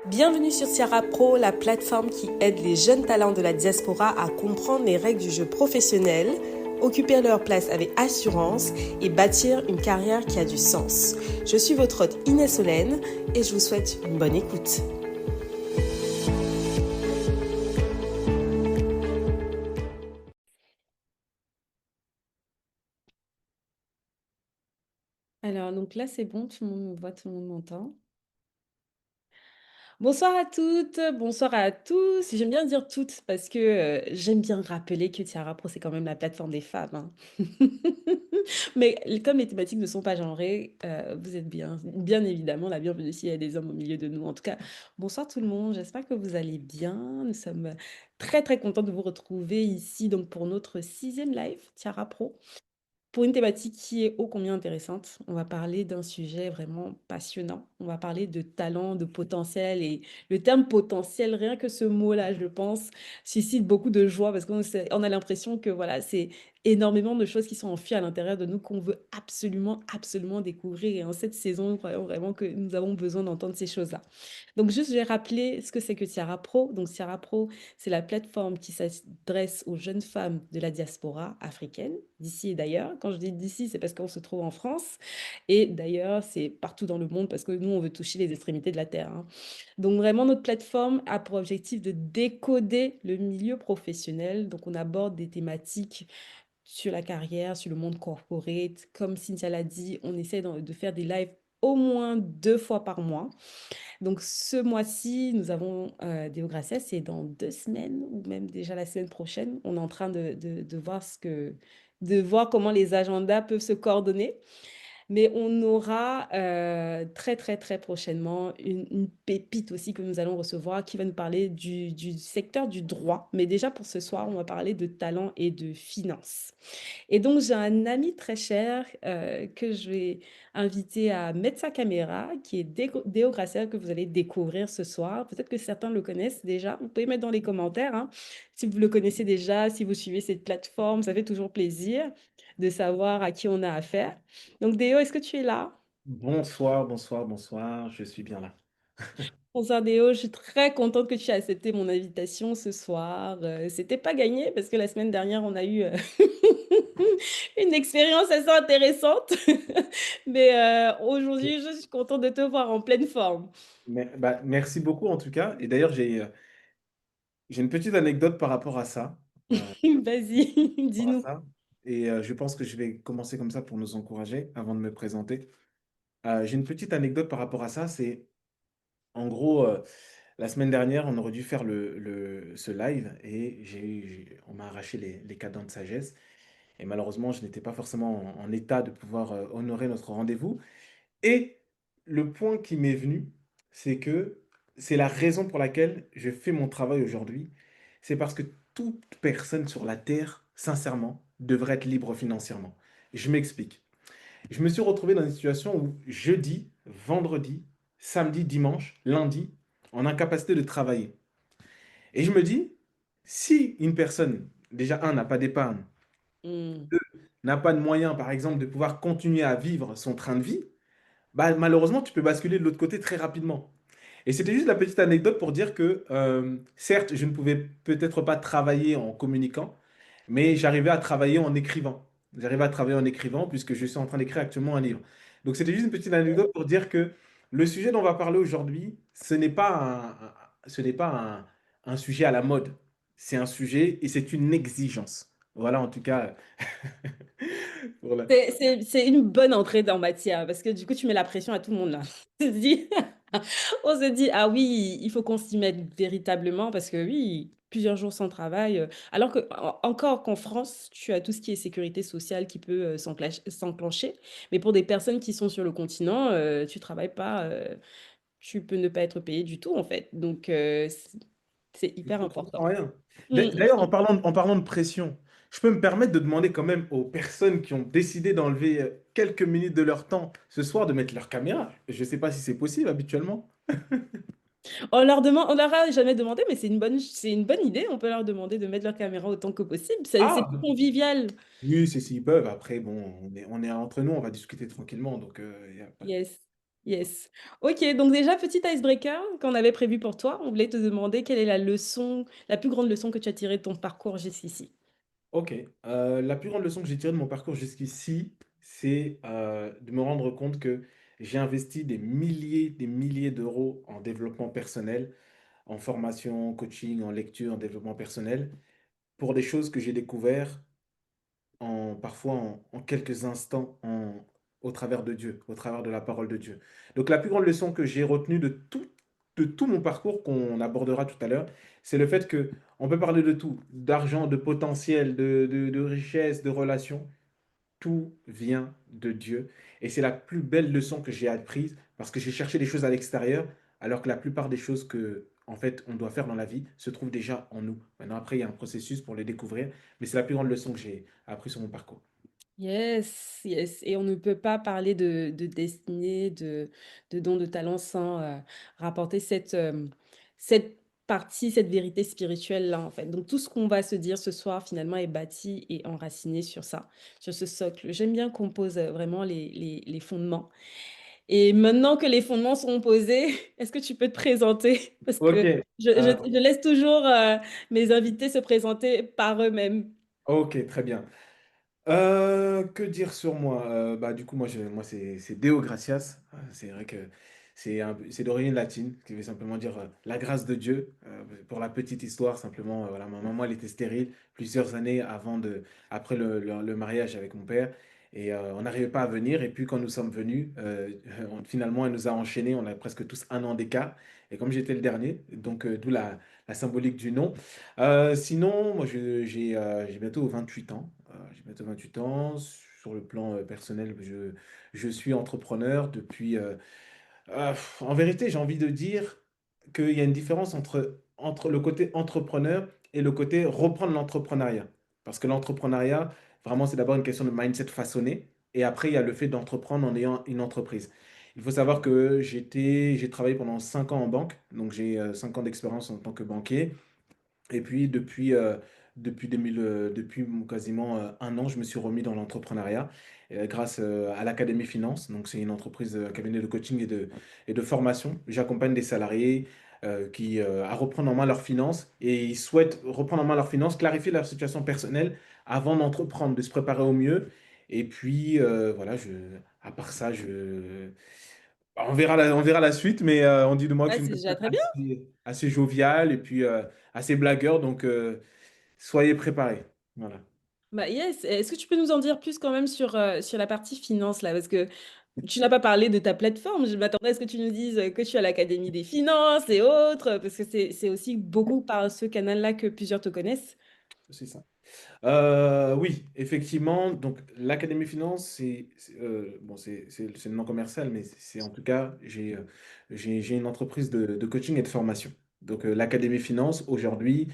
Bienvenue sur Tiara Pro, la plateforme qui aide les jeunes talents de la diaspora à comprendre les règles du jeu professionnel, occuper leur place avec assurance et bâtir une carrière qui a du sens. Je suis votre hôte Inès Solène et je vous souhaite une bonne écoute. Alors, donc là, c'est bon, tout le monde me voit, tout le monde m'entend. Bonsoir à toutes, bonsoir à tous. J'aime bien dire toutes parce que j'aime bien rappeler que Tiara Pro, c'est quand même la plateforme des femmes, hein. Mais comme les thématiques ne sont pas genrées, vous êtes bien évidemment la bienvenue s'il y a des hommes au milieu de nous. En tout cas, bonsoir tout le monde, j'espère que vous allez bien. Nous sommes très très contents de vous retrouver ici donc pour notre sixième live Tiara Pro pour une thématique qui est ô combien intéressante. On va parler d'un sujet vraiment passionnant. On va parler de talent, de potentiel. Et le terme potentiel, rien que ce mot-là, je pense, suscite beaucoup de joie parce qu'on a l'impression que voilà, c'est énormément de choses qui sont enfuies à l'intérieur de nous qu'on veut absolument, absolument découvrir. Et en cette saison, nous croyons vraiment que nous avons besoin d'entendre ces choses-là. Donc, juste, je vais rappeler ce que c'est que Tiara Pro. Donc, Tiara Pro, c'est la plateforme qui s'adresse aux jeunes femmes de la diaspora africaine, d'ici et d'ailleurs. Quand je dis d'ici, c'est parce qu'on se trouve en France. Et d'ailleurs, c'est partout dans le monde parce que nous, on veut toucher les extrémités de la Terre, hein. Donc, vraiment, notre plateforme a pour objectif de décoder le milieu professionnel. Donc, on aborde des thématiques sur la carrière, sur le monde corporate. Comme Cynthia l'a dit, on essaie de faire des lives au moins 2 fois par mois. Donc ce mois-ci, nous avons Deo Gracia, c'est dans 2 semaines ou même déjà la semaine prochaine. On est en train de voir de voir comment les agendas peuvent se coordonner. Mais on aura très, très, très prochainement une pépite aussi que nous allons recevoir qui va nous parler du secteur du droit. Mais déjà pour ce soir, on va parler de talent et de finance. Et donc, j'ai un ami très cher que je vais inviter à mettre sa caméra, qui est Deo Gracia, que vous allez découvrir ce soir. Peut-être que certains le connaissent déjà. Vous pouvez mettre dans les commentaires, hein, si vous le connaissez déjà, si vous suivez cette plateforme. Ça fait toujours plaisir de savoir à qui on a affaire. Donc, Deo, est-ce que tu es là? Bonsoir, bonsoir, bonsoir, je suis bien là. Bonsoir Déo, je suis très contente que tu aies accepté mon invitation ce soir. C'était pas gagné parce que la semaine dernière, on a eu une expérience assez intéressante. Mais aujourd'hui, je suis contente de te voir en pleine forme. Merci beaucoup en tout cas. Et d'ailleurs, j'ai une petite anecdote euh, Vas-y, par rapport à dis-nous. ça. Et je pense que je vais commencer comme ça pour nous encourager avant de me présenter. J'ai une petite anecdote par rapport à ça. C'est en gros, la semaine dernière, on aurait dû faire ce live et on m'a arraché les cadeaux de sagesse. Et malheureusement, je n'étais pas forcément en état de pouvoir honorer notre rendez-vous. Et le point qui m'est venu, c'est que c'est la raison pour laquelle je fais mon travail aujourd'hui. C'est parce que toute personne sur la Terre, sincèrement, devrait être libre financièrement. Je m'explique. Je me suis retrouvé dans une situation où jeudi, vendredi, samedi, dimanche, lundi, en incapacité de travailler. Et je me dis, si une personne, déjà, un, n'a pas d'épargne, Hmm. n'a pas de moyens, par exemple, de pouvoir continuer à vivre son train de vie, bah, malheureusement, tu peux basculer de l'autre côté très rapidement. Et c'était juste la petite anecdote pour dire que, certes, je ne pouvais peut-être pas travailler en communiquant, mais j'arrivais à travailler en écrivant. J'arrivais à travailler en écrivant puisque je suis en train d'écrire actuellement un livre. Donc, c'était juste une petite anecdote pour dire que le sujet dont on va parler aujourd'hui, ce n'est pas un sujet à la mode. C'est un sujet et c'est une exigence. Voilà, en tout cas, pour la- C'est une bonne entrée dans matière parce que du coup, tu mets la pression à tout le monde là. On se dit, on se dit, ah oui, il faut qu'on s'y mette véritablement parce que oui, plusieurs jours sans travail. Alors que, encore qu'en France, tu as tout ce qui est sécurité sociale qui peut s'enclencher. Mais pour des personnes qui sont sur le continent, tu travailles pas, tu peux ne pas être payé du tout en fait. Donc, c'est Il hyper faut trop important. rien. Mm. D'ailleurs, en parlant de pression, je peux me permettre de demander quand même aux personnes qui ont décidé d'enlever quelques minutes de leur temps ce soir de mettre leur caméra. Je ne sais pas si c'est possible habituellement. On leur a jamais demandé, mais c'est une bonne idée. On peut leur demander de mettre leur caméra autant que possible. C'est plus Ah, convivial. oui, c'est s'ils peuvent. Après, bon, on est entre nous, on va discuter tranquillement. Donc, Yes. Yes. OK, donc déjà, petit icebreaker qu'on avait prévu pour toi. On voulait te demander quelle est la plus grande leçon que tu as tirée de ton parcours jusqu'ici? OK, la plus grande leçon que j'ai tirée de mon parcours jusqu'ici, c'est, de me rendre compte que j'ai investi des milliers d'euros en développement personnel, en formation, en coaching, en lecture, en développement personnel, pour des choses que j'ai découvert parfois en quelques instants, au travers de Dieu, au travers de la parole de Dieu. Donc la plus grande leçon que j'ai retenue de tout mon parcours, qu'on abordera tout à l'heure, c'est le fait que on peut parler de tout, d'argent, de potentiel, de richesse, de relations, tout vient de Dieu. Et c'est la plus belle leçon que j'ai apprise parce que j'ai cherché des choses à l'extérieur, alors que la plupart des choses que, en fait, on doit faire dans la vie se trouvent déjà en nous. Maintenant, après, il y a un processus pour les découvrir, mais c'est la plus grande leçon que j'ai appris sur mon parcours. Yes, yes, et on ne peut pas parler de destinée, de don de talent sans, rapporter cette partie, cette vérité spirituelle-là, en fait. Donc tout ce qu'on va se dire ce soir, finalement, est bâti et enraciné sur ça, sur ce socle. J'aime bien qu'on pose, vraiment les fondements, et maintenant que les fondements sont posés, est-ce que tu peux te présenter? Parce que OK, je laisse toujours, mes invités se présenter par eux-mêmes. OK, très bien. Que dire sur moi? Bah, du coup, moi, c'est Deo Gracias. C'est vrai que c'est d'origine latine, qui veut simplement dire, la grâce de Dieu. Pour la petite histoire, simplement, voilà, ma maman, elle était stérile plusieurs années après le mariage avec mon père et on n'arrivait pas à venir et puis quand nous sommes venus, finalement, elle nous a enchaînés. On a presque tous un an d'écart et comme j'étais le dernier, donc d'où la symbolique du nom. Sinon, moi, j'ai bientôt 28 ans. J'ai bientôt 28 ans. Sur le plan personnel, je suis entrepreneur depuis. En vérité, j'ai envie de dire qu'il y a une différence entre le côté entrepreneur et le côté reprendre l'entrepreneuriat. Parce que l'entrepreneuriat, vraiment, c'est d'abord une question de mindset façonné. Et après, il y a le fait d'entreprendre en ayant une entreprise. Il faut savoir que j'ai travaillé pendant 5 ans en banque. Donc, j'ai 5 ans d'expérience en tant que banquier. Et puis depuis quasiment un an, je me suis remis dans l'entrepreneuriat grâce à l'Académie Finance. Donc, c'est une entreprise, un cabinet de coaching et de formation. J'accompagne des salariés à reprendre en main leurs finances et ils souhaitent reprendre en main leurs finances, clarifier leur situation personnelle avant d'entreprendre, de se préparer au mieux. Et puis, voilà, à part ça, on verra la suite, mais on dit de moi que Ouais, je suis une c'est déjà personne très bien. assez joviale et puis assez blagueur, donc soyez préparés. Voilà. Bah, yes. Est-ce que tu peux nous en dire plus quand même sur la partie finance là? Parce que tu n'as pas parlé de ta plateforme. Je m'attendais à ce que tu nous dises que tu as l'Académie des finances et autres, parce que c'est aussi beaucoup par ce canal-là que plusieurs te connaissent. C'est ça. Oui, effectivement, donc l'Académie Finance, bon, c'est le nom commercial, mais c'est en tout cas, j'ai une entreprise de coaching et de formation. Donc l'Académie Finance, aujourd'hui,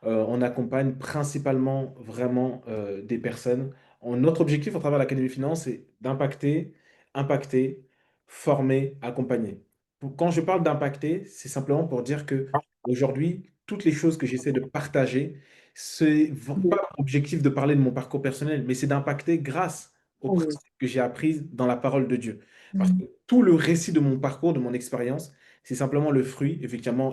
on accompagne principalement vraiment des personnes. Notre objectif à travers l'Académie Finance, c'est impacter, former, accompagner. Quand je parle d'impacter, c'est simplement pour dire que aujourd'hui, toutes les choses que j'essaie de partager, c'est pas l'objectif de parler de mon parcours personnel, mais c'est d'impacter grâce aux principes que j'ai appris dans la parole de Dieu. Parce que tout le récit de mon parcours, de mon expérience, c'est simplement le fruit, effectivement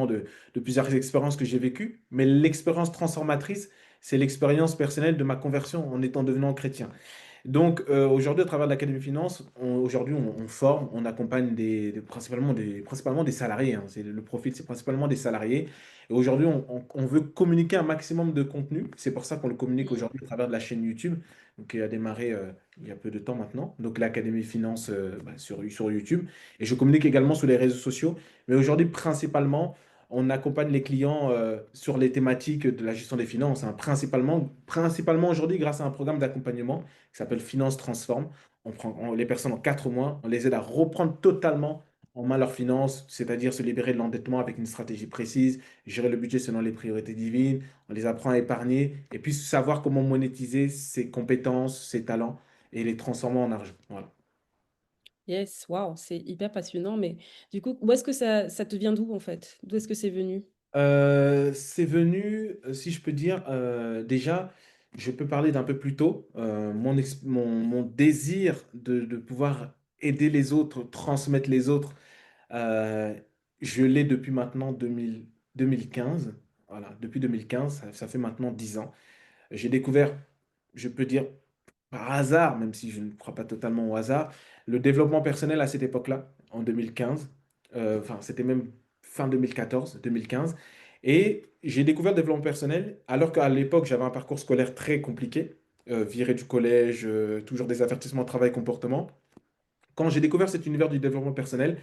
de plusieurs expériences que j'ai vécues, mais l'expérience transformatrice, c'est l'expérience personnelle de ma conversion en étant devenant chrétien. Donc aujourd'hui, à travers l'Académie Finance, aujourd'hui on forme, on accompagne principalement des salariés, hein. Le profil, c'est principalement des salariés. Et aujourd'hui, on veut communiquer un maximum de contenu. C'est pour ça qu'on le communique Mm. aujourd'hui à travers de la chaîne YouTube, donc, qui a démarré il y a peu de temps maintenant. Donc l'Académie Finance sur YouTube. Et je communique également sur les réseaux sociaux. Mais aujourd'hui, principalement, on accompagne les clients sur les thématiques de la gestion des finances, hein. Principalement aujourd'hui, grâce à un programme d'accompagnement qui s'appelle Finance Transforme. Les personnes en 4 mois, on les aide à reprendre totalement en main leurs finances, c'est-à-dire se libérer de l'endettement avec une stratégie précise, gérer le budget selon les priorités divines, on les apprend à épargner et puis savoir comment monétiser ses compétences, ses talents et les transformer en argent. Voilà. Yes, waouh, c'est hyper passionnant. Mais du coup, où est-ce que ça te vient d'où en fait? D'où est-ce que c'est venu? C'est venu, si je peux dire, déjà, je peux parler d'un peu plus tôt, mon désir de pouvoir aider les autres, transmettre les autres, euh, je l'ai depuis maintenant 2015. Voilà, depuis 2015, ça fait maintenant 10 ans. J'ai découvert, je peux dire par hasard, même si je ne crois pas totalement au hasard, le développement personnel à cette époque-là, en 2015. Enfin, c'était même fin 2014, 2015. Et j'ai découvert le développement personnel alors qu'à l'époque, j'avais un parcours scolaire très compliqué, viré du collège, toujours des avertissements travail comportement. Quand j'ai découvert cet univers du développement personnel,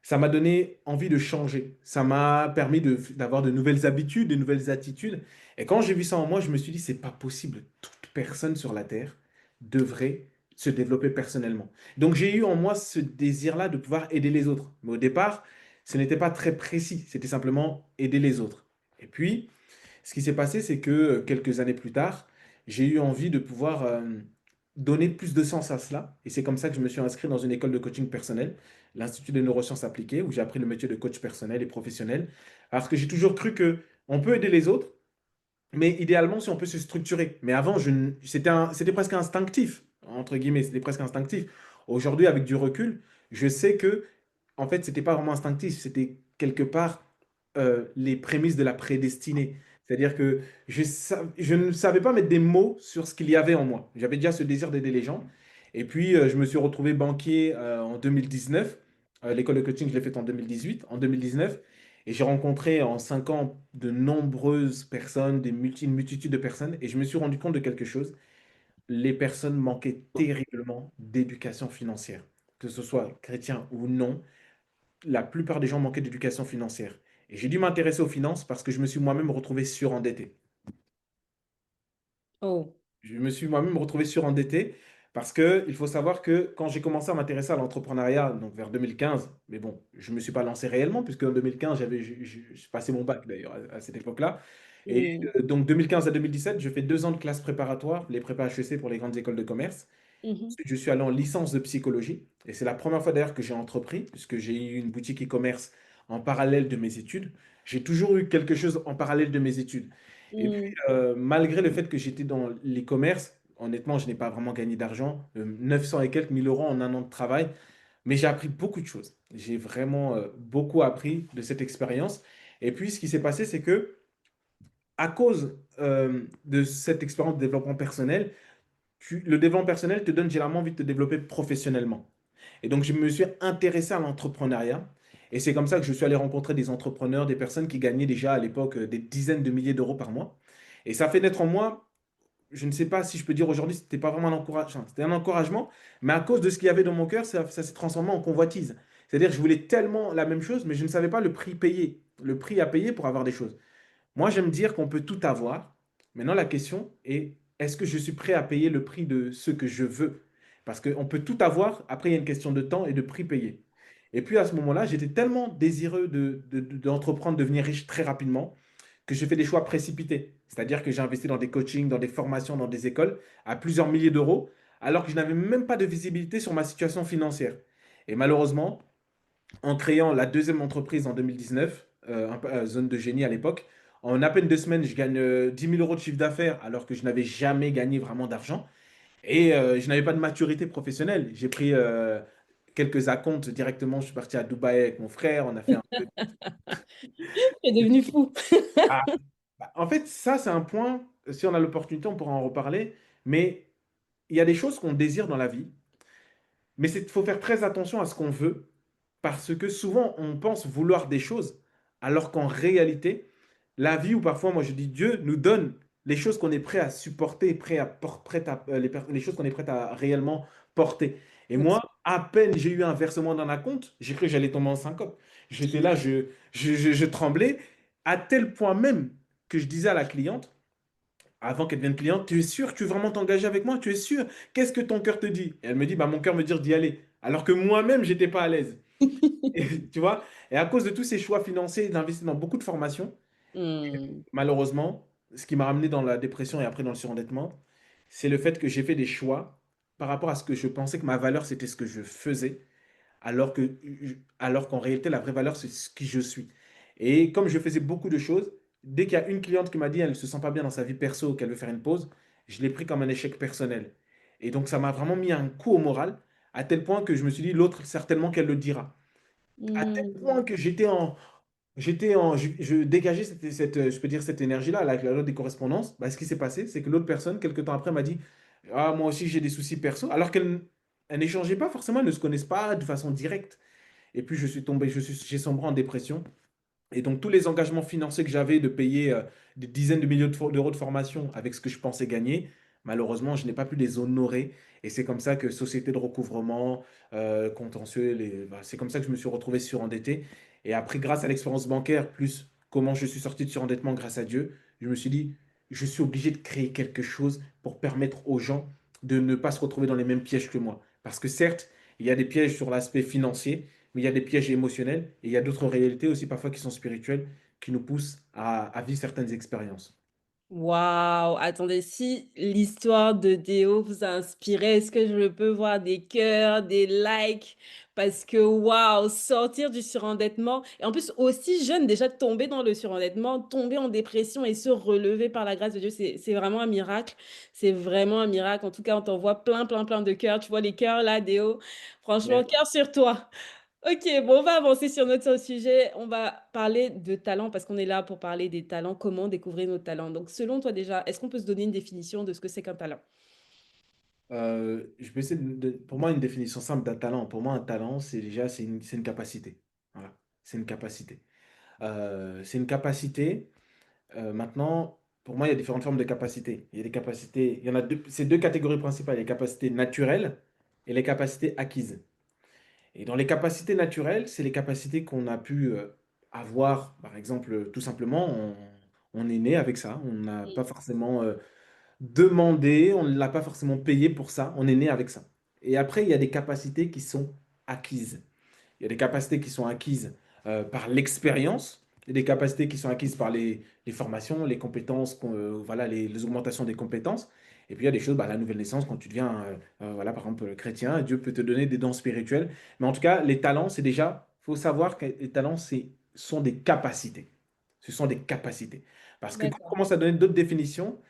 ça m'a donné envie de changer. Ça m'a permis d'avoir de nouvelles habitudes, de nouvelles attitudes. Et quand j'ai vu ça en moi, je me suis dit, c'est pas possible. Toute personne sur la Terre devrait se développer personnellement. Donc j'ai eu en moi ce désir-là de pouvoir aider les autres. Mais au départ, ce n'était pas très précis. C'était simplement aider les autres. Et puis, ce qui s'est passé, c'est que quelques années plus tard, j'ai eu envie de pouvoir donner plus de sens à cela. Et c'est comme ça que je me suis inscrit dans une école de coaching personnel, l'Institut des neurosciences appliquées, où j'ai appris le métier de coach personnel et professionnel. Parce que j'ai toujours cru que on peut aider les autres, mais idéalement, si on peut se structurer. Mais avant, c'était presque instinctif, entre guillemets, c'était presque instinctif. Aujourd'hui, avec du recul, je sais que, en fait, c'était pas vraiment instinctif, c'était quelque part les prémices de la prédestinée. C'est-à-dire que je ne savais pas mettre des mots sur ce qu'il y avait en moi. J'avais déjà ce désir d'aider les gens. Et puis, je me suis retrouvé banquier en 2019. L'école de coaching, je l'ai faite en 2018, en 2019. Et j'ai rencontré en 5 ans de nombreuses personnes, une multitude de personnes, et je me suis rendu compte de quelque chose. Les personnes manquaient terriblement d'éducation financière. Que ce soit chrétien ou non, la plupart des gens manquaient d'éducation financière. Et j'ai dû m'intéresser aux finances parce que je me suis moi-même retrouvé surendetté. Oh. Je me suis moi-même retrouvé surendetté parce que il faut savoir que quand j'ai commencé à m'intéresser à l'entrepreneuriat, donc vers 2015, mais bon, je ne me suis pas lancé réellement puisque en 2015, j'ai passé mon bac d'ailleurs à cette époque-là. Et Mm. donc 2015 à 2017, je fais 2 ans de classe préparatoire, les prépa HEC pour les grandes écoles de commerce. Mhm. Ensuite, je suis allé en licence de psychologie et c'est la première fois d'ailleurs que j'ai entrepris puisque j'ai eu une boutique e-commerce en parallèle de mes études. J'ai toujours eu quelque chose en parallèle de mes études. Et puis, Mm. malgré le fait que j'étais dans l'e-commerce, honnêtement, je n'ai pas vraiment gagné d'argent, 900 et quelques mille euros en un an de travail, mais j'ai appris beaucoup de choses. J'ai vraiment beaucoup appris de cette expérience. Et puis, ce qui s'est passé, c'est que à cause de cette expérience de développement personnel, le développement personnel te donne généralement envie de te développer professionnellement. Et donc, je me suis intéressé à l'entrepreneuriat. Et c'est comme ça que je suis allé rencontrer des entrepreneurs, des personnes qui gagnaient déjà à l'époque des dizaines de milliers d'euros par mois. Et ça fait naître en moi, je ne sais pas si je peux dire aujourd'hui, c'était pas vraiment un encouragement, c'était un encouragement, mais à cause de ce qu'il y avait dans mon cœur, ça s'est transformé en convoitise. C'est-à-dire que je voulais tellement la même chose, mais je ne savais pas le prix payé, le prix à payer pour avoir des choses. Moi, j'aime dire qu'on peut tout avoir. Maintenant, la question est, est-ce que je suis prêt à payer le prix de ce que je veux? Parce qu'on peut tout avoir, après, il y a une question de temps et de prix payé. Et puis, à ce moment-là, j'étais tellement désireux d'entreprendre, de devenir riche très rapidement, que j'ai fait des choix précipités. C'est-à-dire que j'ai investi dans des coachings, dans des formations, dans des écoles, à plusieurs milliers d'euros, alors que je n'avais même pas de visibilité sur ma situation financière. Et malheureusement, en créant la deuxième entreprise en 2019, Zone de Génie à l'époque. En à peine 2 semaines, je gagne 10 000 euros de chiffre d'affaires alors que je n'avais jamais gagné vraiment d'argent. Et je n'avais pas de maturité professionnelle. J'ai pris quelques acomptes directement. Je suis parti à Dubaï avec mon frère. On a fait un peu. Tu es devenu fou. Ah, bah, en fait, ça, c'est un point. Si on a l'opportunité, on pourra en reparler. Mais il y a des choses qu'on désire dans la vie. Mais il faut faire très attention à ce qu'on veut, parce que souvent on pense vouloir des choses, alors qu'en réalité, la vie, ou parfois, moi je dis Dieu nous donne les choses qu'on est prêt à supporter, les choses qu'on est prêt à réellement porter. Et moi, à peine j'ai eu un versement dans un compte, j'ai cru que j'allais tomber en syncope. J'étais là, je tremblais, à tel point même que je disais à la cliente, avant qu'elle devienne cliente, tu es sûr que tu veux vraiment t'engager avec moi? Tu es sûr? Qu'est-ce que ton cœur te dit? Et elle me dit, bah, mon cœur me dit d'y aller. Alors que moi-même, j'étais pas à l'aise. Et, tu vois? Et à cause de tous ces choix financiers, d'investir dans beaucoup de formations, Mm. malheureusement, ce qui m'a ramené dans la dépression et après dans le surendettement, c'est le fait que j'ai fait des choix par rapport à ce que je pensais que ma valeur, c'était ce que je faisais alors qu'en réalité, la vraie valeur, c'est ce qui je suis. Et comme je faisais beaucoup de choses, dès qu'il y a une cliente qui m'a dit elle ne se sent pas bien dans sa vie perso, qu'elle veut faire une pause, je l'ai pris comme un échec personnel. Et donc, ça m'a vraiment mis un coup au moral, à tel point que je me suis dit, l'autre, certainement qu'elle le dira. À tel Mmh. point que je dégageais je peux dire, cette énergie-là, la loi des correspondances. Bah, ce qui s'est passé, c'est que l'autre personne, quelques temps après, m'a dit, ah, moi aussi, j'ai des soucis perso, alors qu'elle n'échangeait pas forcément, elles ne se connaissent pas de façon directe. Et puis, j'ai sombré en dépression. Et donc, tous les engagements financiers que j'avais de payer des dizaines de milliers d'euros de formation avec ce que je pensais gagner, malheureusement, je n'ai pas pu les honorer. Et c'est comme ça que société de recouvrement, contentieux, c'est comme ça que je me suis retrouvé surendetté. Et après, grâce à l'expérience bancaire, plus comment je suis sorti de surendettement grâce à Dieu, je me suis dit, je suis obligé de créer quelque chose pour permettre aux gens de ne pas se retrouver dans les mêmes pièges que moi. Parce que certes, il y a des pièges sur l'aspect financier, mais il y a des pièges émotionnels et il y a d'autres réalités aussi parfois qui sont spirituelles qui nous poussent à vivre certaines expériences. Waouh! Attendez, si l'histoire de Déo vous a inspiré, est-ce que je peux voir des cœurs, des likes? Parce que waouh, sortir du surendettement et en plus aussi jeune, déjà tomber dans le surendettement, tomber en dépression et se relever par la grâce de Dieu, c'est vraiment un miracle. C'est vraiment un miracle. En tout cas, on t'envoie plein, plein, plein de cœurs. Tu vois les cœurs là, Déo? Franchement, Mais, cœur sur toi. OK, bon, on va avancer sur notre sujet. On va parler de talent parce qu'on est là pour parler des talents, comment découvrir nos talents. Donc, selon toi déjà, est-ce qu'on peut se donner une définition de ce que c'est qu'un talent? je peux essayer pour moi, une définition simple d'un talent. Pour moi, un talent, c'est une capacité. Voilà, c'est une capacité. C'est une capacité. Maintenant, pour moi, il y a différentes formes de capacités. Il y a des capacités, il y en a deux, c'est deux catégories principales, les capacités naturelles et les capacités acquises. Et dans les capacités naturelles, c'est les capacités qu'on a pu avoir, par exemple, tout simplement, on est né avec ça, on n'a pas forcément demandé, on ne l'a pas forcément payé pour ça, on est né avec ça. Et après, il y a des capacités qui sont acquises. Il y a des capacités qui sont acquises par l'expérience, et des capacités qui sont acquises par les formations, les compétences, voilà, les augmentations des compétences. Et puis il y a des choses, bah, la nouvelle naissance, quand tu deviens, voilà, par exemple, chrétien, Dieu peut te donner des dons spirituels. Mais en tout cas, les talents, c'est déjà, il faut savoir que les talents, sont des capacités. Ce sont des capacités. Parce que quand on D'accord. commence à donner d'autres définitions,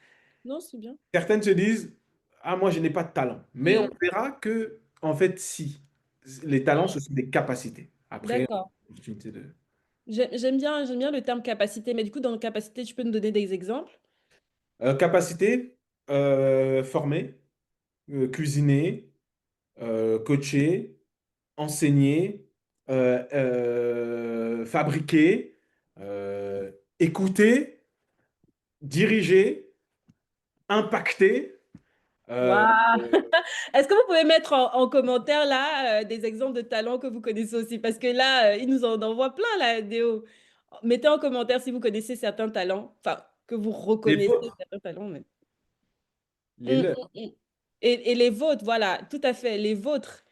Non, c'est bien. certaines se disent, ah, moi, je n'ai pas de talent. Mais on Mmh, verra que, en fait, si. Les talents, ce sont des capacités. Après, d'accord. opportunité de. J'aime bien le terme capacité, mais du coup, dans capacité, tu peux nous donner des exemples? Capacité, former, cuisiner, coacher, enseigner, fabriquer, écouter, diriger, impacter. euh, Waouh! Est-ce que vous pouvez mettre en commentaire là, des exemples de talents que vous connaissez aussi? Parce que là, il nous en envoie plein là, Déo. Mettez en commentaire si vous connaissez certains talents, enfin, que vous les reconnaissez vôtres, certains talents même. les Mmh, leurs. mmh, mmh. Et les vôtres, voilà, tout à fait, les vôtres.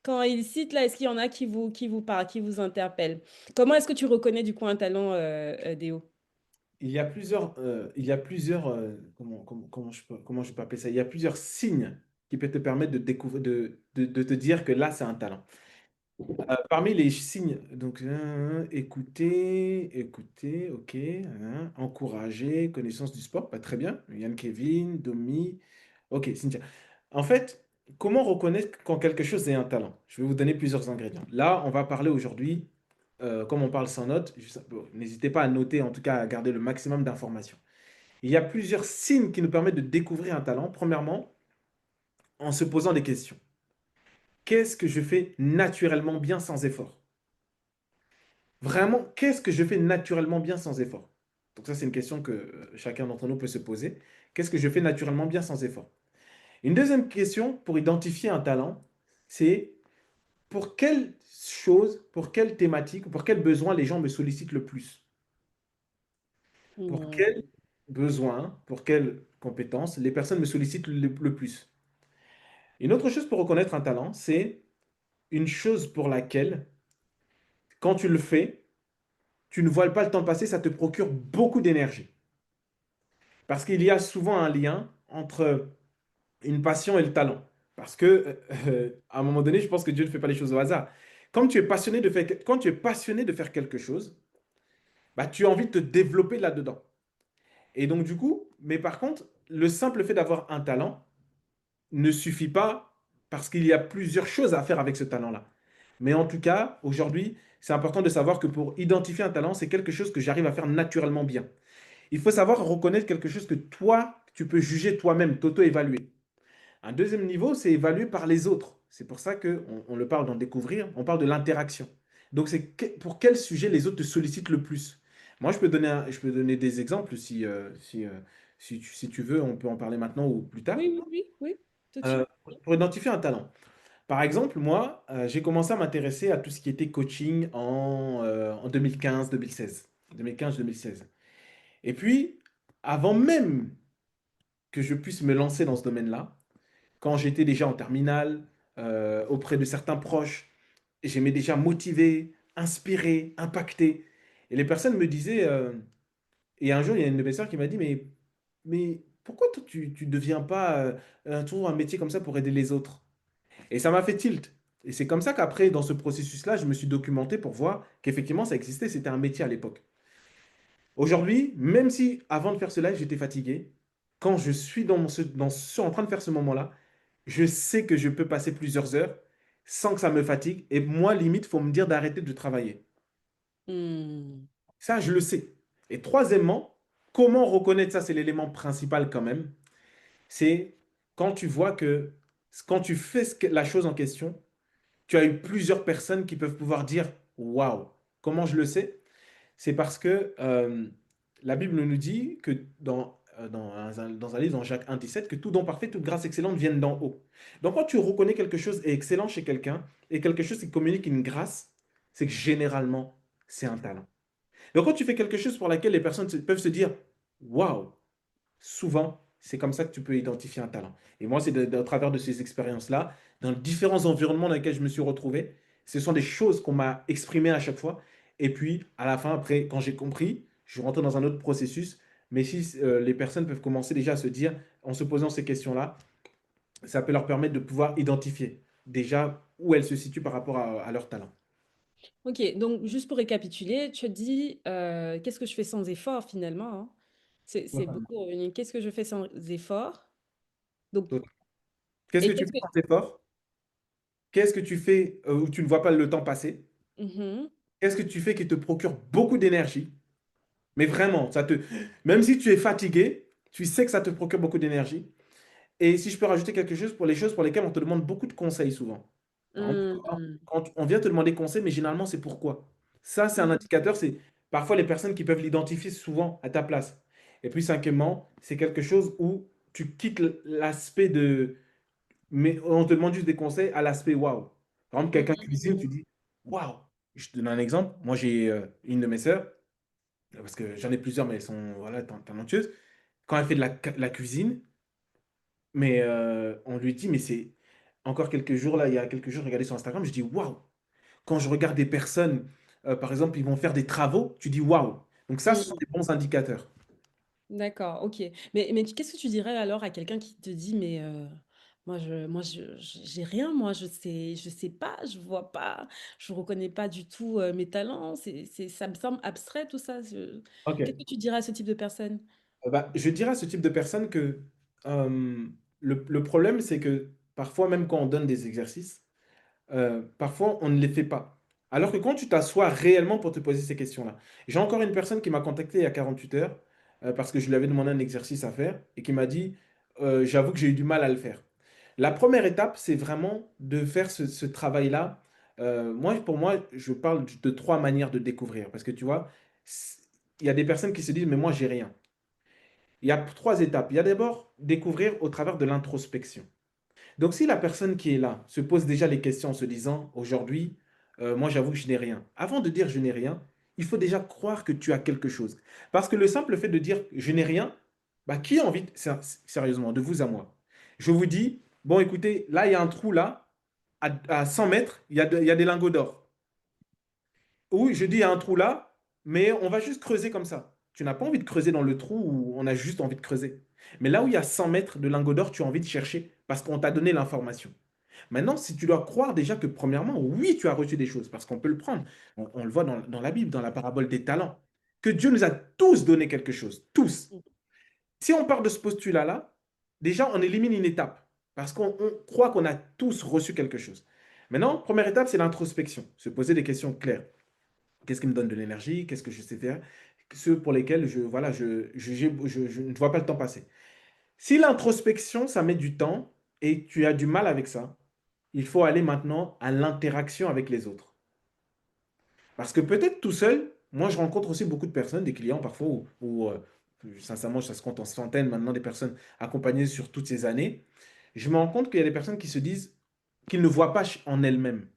Quand ils citent là, est-ce qu'il y en a qui vous parlent, qui vous interpellent? Comment est-ce que tu reconnais du coup un talent, Déo? Il y a plusieurs, comment je peux appeler ça? Il y a plusieurs signes qui peuvent te permettre de découvrir, de te dire que là, c'est un talent. Parmi les signes, donc, écouter, ok, encourager, connaissance du sport, pas très bien. Yann Kevin, Domi, ok, Cynthia. En fait, comment reconnaître quand quelque chose est un talent? Je vais vous donner plusieurs ingrédients. Là, on va parler aujourd'hui, comme on parle sans notes, bon, n'hésitez pas à noter, en tout cas à garder le maximum d'informations. Il y a plusieurs signes qui nous permettent de découvrir un talent. Premièrement, en se posant des questions. Qu'est-ce que je fais naturellement bien sans effort? Vraiment, qu'est-ce que je fais naturellement bien sans effort? Donc ça, c'est une question que chacun d'entre nous peut se poser. Qu'est-ce que je fais naturellement bien sans effort? Une deuxième question pour identifier un talent, c'est pour quelle chose, pour quelle thématique, ou pour quel besoin les gens me sollicitent le plus? Pour Mmh. quel besoin, pour quelle compétence les personnes me sollicitent le plus? Une autre chose pour reconnaître un talent, c'est une chose pour laquelle, quand tu le fais, tu ne vois pas le temps passer, ça te procure beaucoup d'énergie. Parce qu'il y a souvent un lien entre une passion et le talent. Parce que, à un moment donné, je pense que Dieu ne fait pas les choses au hasard. Quand tu es passionné de faire quelque chose, bah, tu as envie de te développer là-dedans. Et donc, du coup, mais par contre, le simple fait d'avoir un talent ne suffit pas parce qu'il y a plusieurs choses à faire avec ce talent-là. Mais en tout cas, aujourd'hui, c'est important de savoir que pour identifier un talent, c'est quelque chose que j'arrive à faire naturellement bien. Il faut savoir reconnaître quelque chose que toi, tu peux juger toi-même, t'auto-évaluer. Un deuxième niveau, c'est évalué par les autres. C'est pour ça qu'on le parle d'en découvrir, on parle de l'interaction. Donc, c'est pour quel sujet les autres te sollicitent le plus. Moi, je peux donner des exemples si tu veux, on peut en parler maintenant ou plus tard. Oui, oui, oui, oui, tout de suite. Pour identifier un talent. Par exemple, moi, j'ai commencé à m'intéresser à tout ce qui était coaching en 2015-2016. 2015-2016. Et puis, avant même que je puisse me lancer dans ce domaine-là, quand j'étais déjà en terminale, auprès de certains proches, j'aimais déjà motiver, inspirer, impacter. Et les personnes me disaient, et un jour, il y a une de mes sœurs qui m'a dit, mais pourquoi toi, tu ne deviens pas toujours un métier comme ça pour aider les autres? Et ça m'a fait tilt. Et c'est comme ça qu'après, dans ce processus-là, je me suis documenté pour voir qu'effectivement, ça existait, c'était un métier à l'époque. Aujourd'hui, même si avant de faire cela, j'étais fatigué, quand je suis en train de faire ce moment-là, je sais que je peux passer plusieurs heures sans que ça me fatigue. Et moi, limite, il faut me dire d'arrêter de travailler. Hmm. Ça, je le sais. Et troisièmement, comment reconnaître ça, c'est l'élément principal quand même, c'est quand tu vois que quand tu fais la chose en question, tu as eu plusieurs personnes qui peuvent pouvoir dire, waouh, comment je le sais? C'est parce que la Bible nous dit que dans un livre, dans Jacques 1,17, que tout don parfait, toute grâce excellente viennent d'en haut. Donc quand tu reconnais quelque chose est excellent chez quelqu'un et quelque chose qui communique une grâce, c'est que généralement, c'est un talent. Donc quand tu fais quelque chose pour laquelle les personnes peuvent se dire, waouh, souvent, c'est comme ça que tu peux identifier un talent. Et moi, c'est au travers de ces expériences-là, dans différents environnements dans lesquels je me suis retrouvé, ce sont des choses qu'on m'a exprimées à chaque fois. Et puis, à la fin, après, quand j'ai compris, je suis rentré dans un autre processus. Mais si les personnes peuvent commencer déjà à se dire, en se posant ces questions-là, ça peut leur permettre de pouvoir identifier déjà où elles se situent par rapport à leur talent. Ok, donc juste pour récapituler, tu as dit qu'est-ce que je fais sans effort finalement, hein? C'est Totalement. beaucoup revenu. Qu'est-ce que je fais sans effort? Donc, Totalement. Qu'est-ce que et tu qu'est-ce fais que... sans effort? Qu'est-ce que tu fais où tu ne vois pas le temps passer? Mhm, Qu'est-ce que tu fais qui te procure beaucoup d'énergie? Mais vraiment, même si tu es fatigué, tu sais que ça te procure beaucoup d'énergie. Et si je peux rajouter quelque chose pour les choses pour lesquelles on te demande beaucoup de conseils souvent. Par exemple, mhm, quand on vient te demander conseil, mais généralement, c'est pourquoi. Ça, c'est un mhm, indicateur. C'est parfois les personnes qui peuvent l'identifier souvent à ta place. Et puis, cinquièmement, c'est quelque chose où tu quittes l'aspect de. Mais on te demande juste des conseils à l'aspect waouh. Par exemple, quelqu'un cuisine, tu mhm, dis waouh. Je te donne un exemple. Moi, j'ai une de mes sœurs parce que j'en ai plusieurs, mais elles sont voilà, talentueuses. Quand elle fait de la cuisine, mais on lui dit, mais c'est encore quelques jours, là, il y a quelques jours, je regardais sur Instagram, je dis, waouh, quand je regarde des personnes, par exemple, ils vont faire des travaux, tu dis, waouh. Donc ça, ce sont mhm. des bons indicateurs. D'accord, ok. Mais qu'est-ce que tu dirais alors à quelqu'un qui te dit, mais j'ai rien, moi, je sais pas, je vois pas, je reconnais pas du tout mes talents, ça me semble abstrait tout ça. Qu'est-ce que Ok. tu dirais à ce type de personne? Bah, je dirais à ce type de personne que le problème, c'est que parfois, même quand on donne des exercices, parfois on ne les fait pas. Alors que quand tu t'assois réellement pour te poser ces questions-là, j'ai encore une personne qui m'a contacté il y a 48 heures parce que je lui avais demandé un exercice à faire et qui m'a dit, j'avoue que j'ai eu du mal à le faire. La première étape, c'est vraiment de faire ce travail-là. Pour moi, je parle de trois manières de découvrir parce que tu vois, c- il y a des personnes qui se disent, mais moi, j'ai rien. Il y a trois étapes. Il y a d'abord découvrir au travers de l'introspection. Donc, si la personne qui est là se pose déjà les questions en se disant, aujourd'hui, moi j'avoue que je n'ai rien. Avant de dire je n'ai rien, il faut déjà croire que tu as quelque chose. Parce que le simple fait de dire je n'ai rien, bah, qui a envie, sérieusement, de vous à moi? Je vous dis, bon écoutez, là il y a un trou là, à 100 mètres, il y a des lingots d'or. Oui, je dis il y a un trou là, mais on va juste creuser comme ça. Tu n'as pas envie de creuser dans le trou où on a juste envie de creuser. Mais là où il y a 100 mètres de lingots d'or, tu as envie de chercher parce qu'on t'a donné l'information. Maintenant, si tu dois croire déjà que premièrement, oui, tu as reçu des choses, parce qu'on peut le prendre. On le voit dans la Bible, dans la parabole des talents, que Dieu nous a tous donné quelque chose, tous. Si on part de ce postulat-là, déjà, on élimine une étape. Parce qu'on croit qu'on a tous reçu quelque chose. Maintenant, première étape, c'est l'introspection. Se poser des questions claires. Qu'est-ce qui me donne de l'énergie? Qu'est-ce que je sais faire? Ceux pour lesquels voilà, je ne vois pas le temps passer. Si l'introspection, ça met du temps et tu as du mal avec ça, il faut aller maintenant à l'interaction avec les autres. Parce que peut-être tout seul, moi je rencontre aussi beaucoup de personnes, des clients parfois, sincèrement ça se compte en centaines maintenant, des personnes accompagnées sur toutes ces années. Je me rends compte qu'il y a des personnes qui se disent qu'ils ne voient pas en elles-mêmes,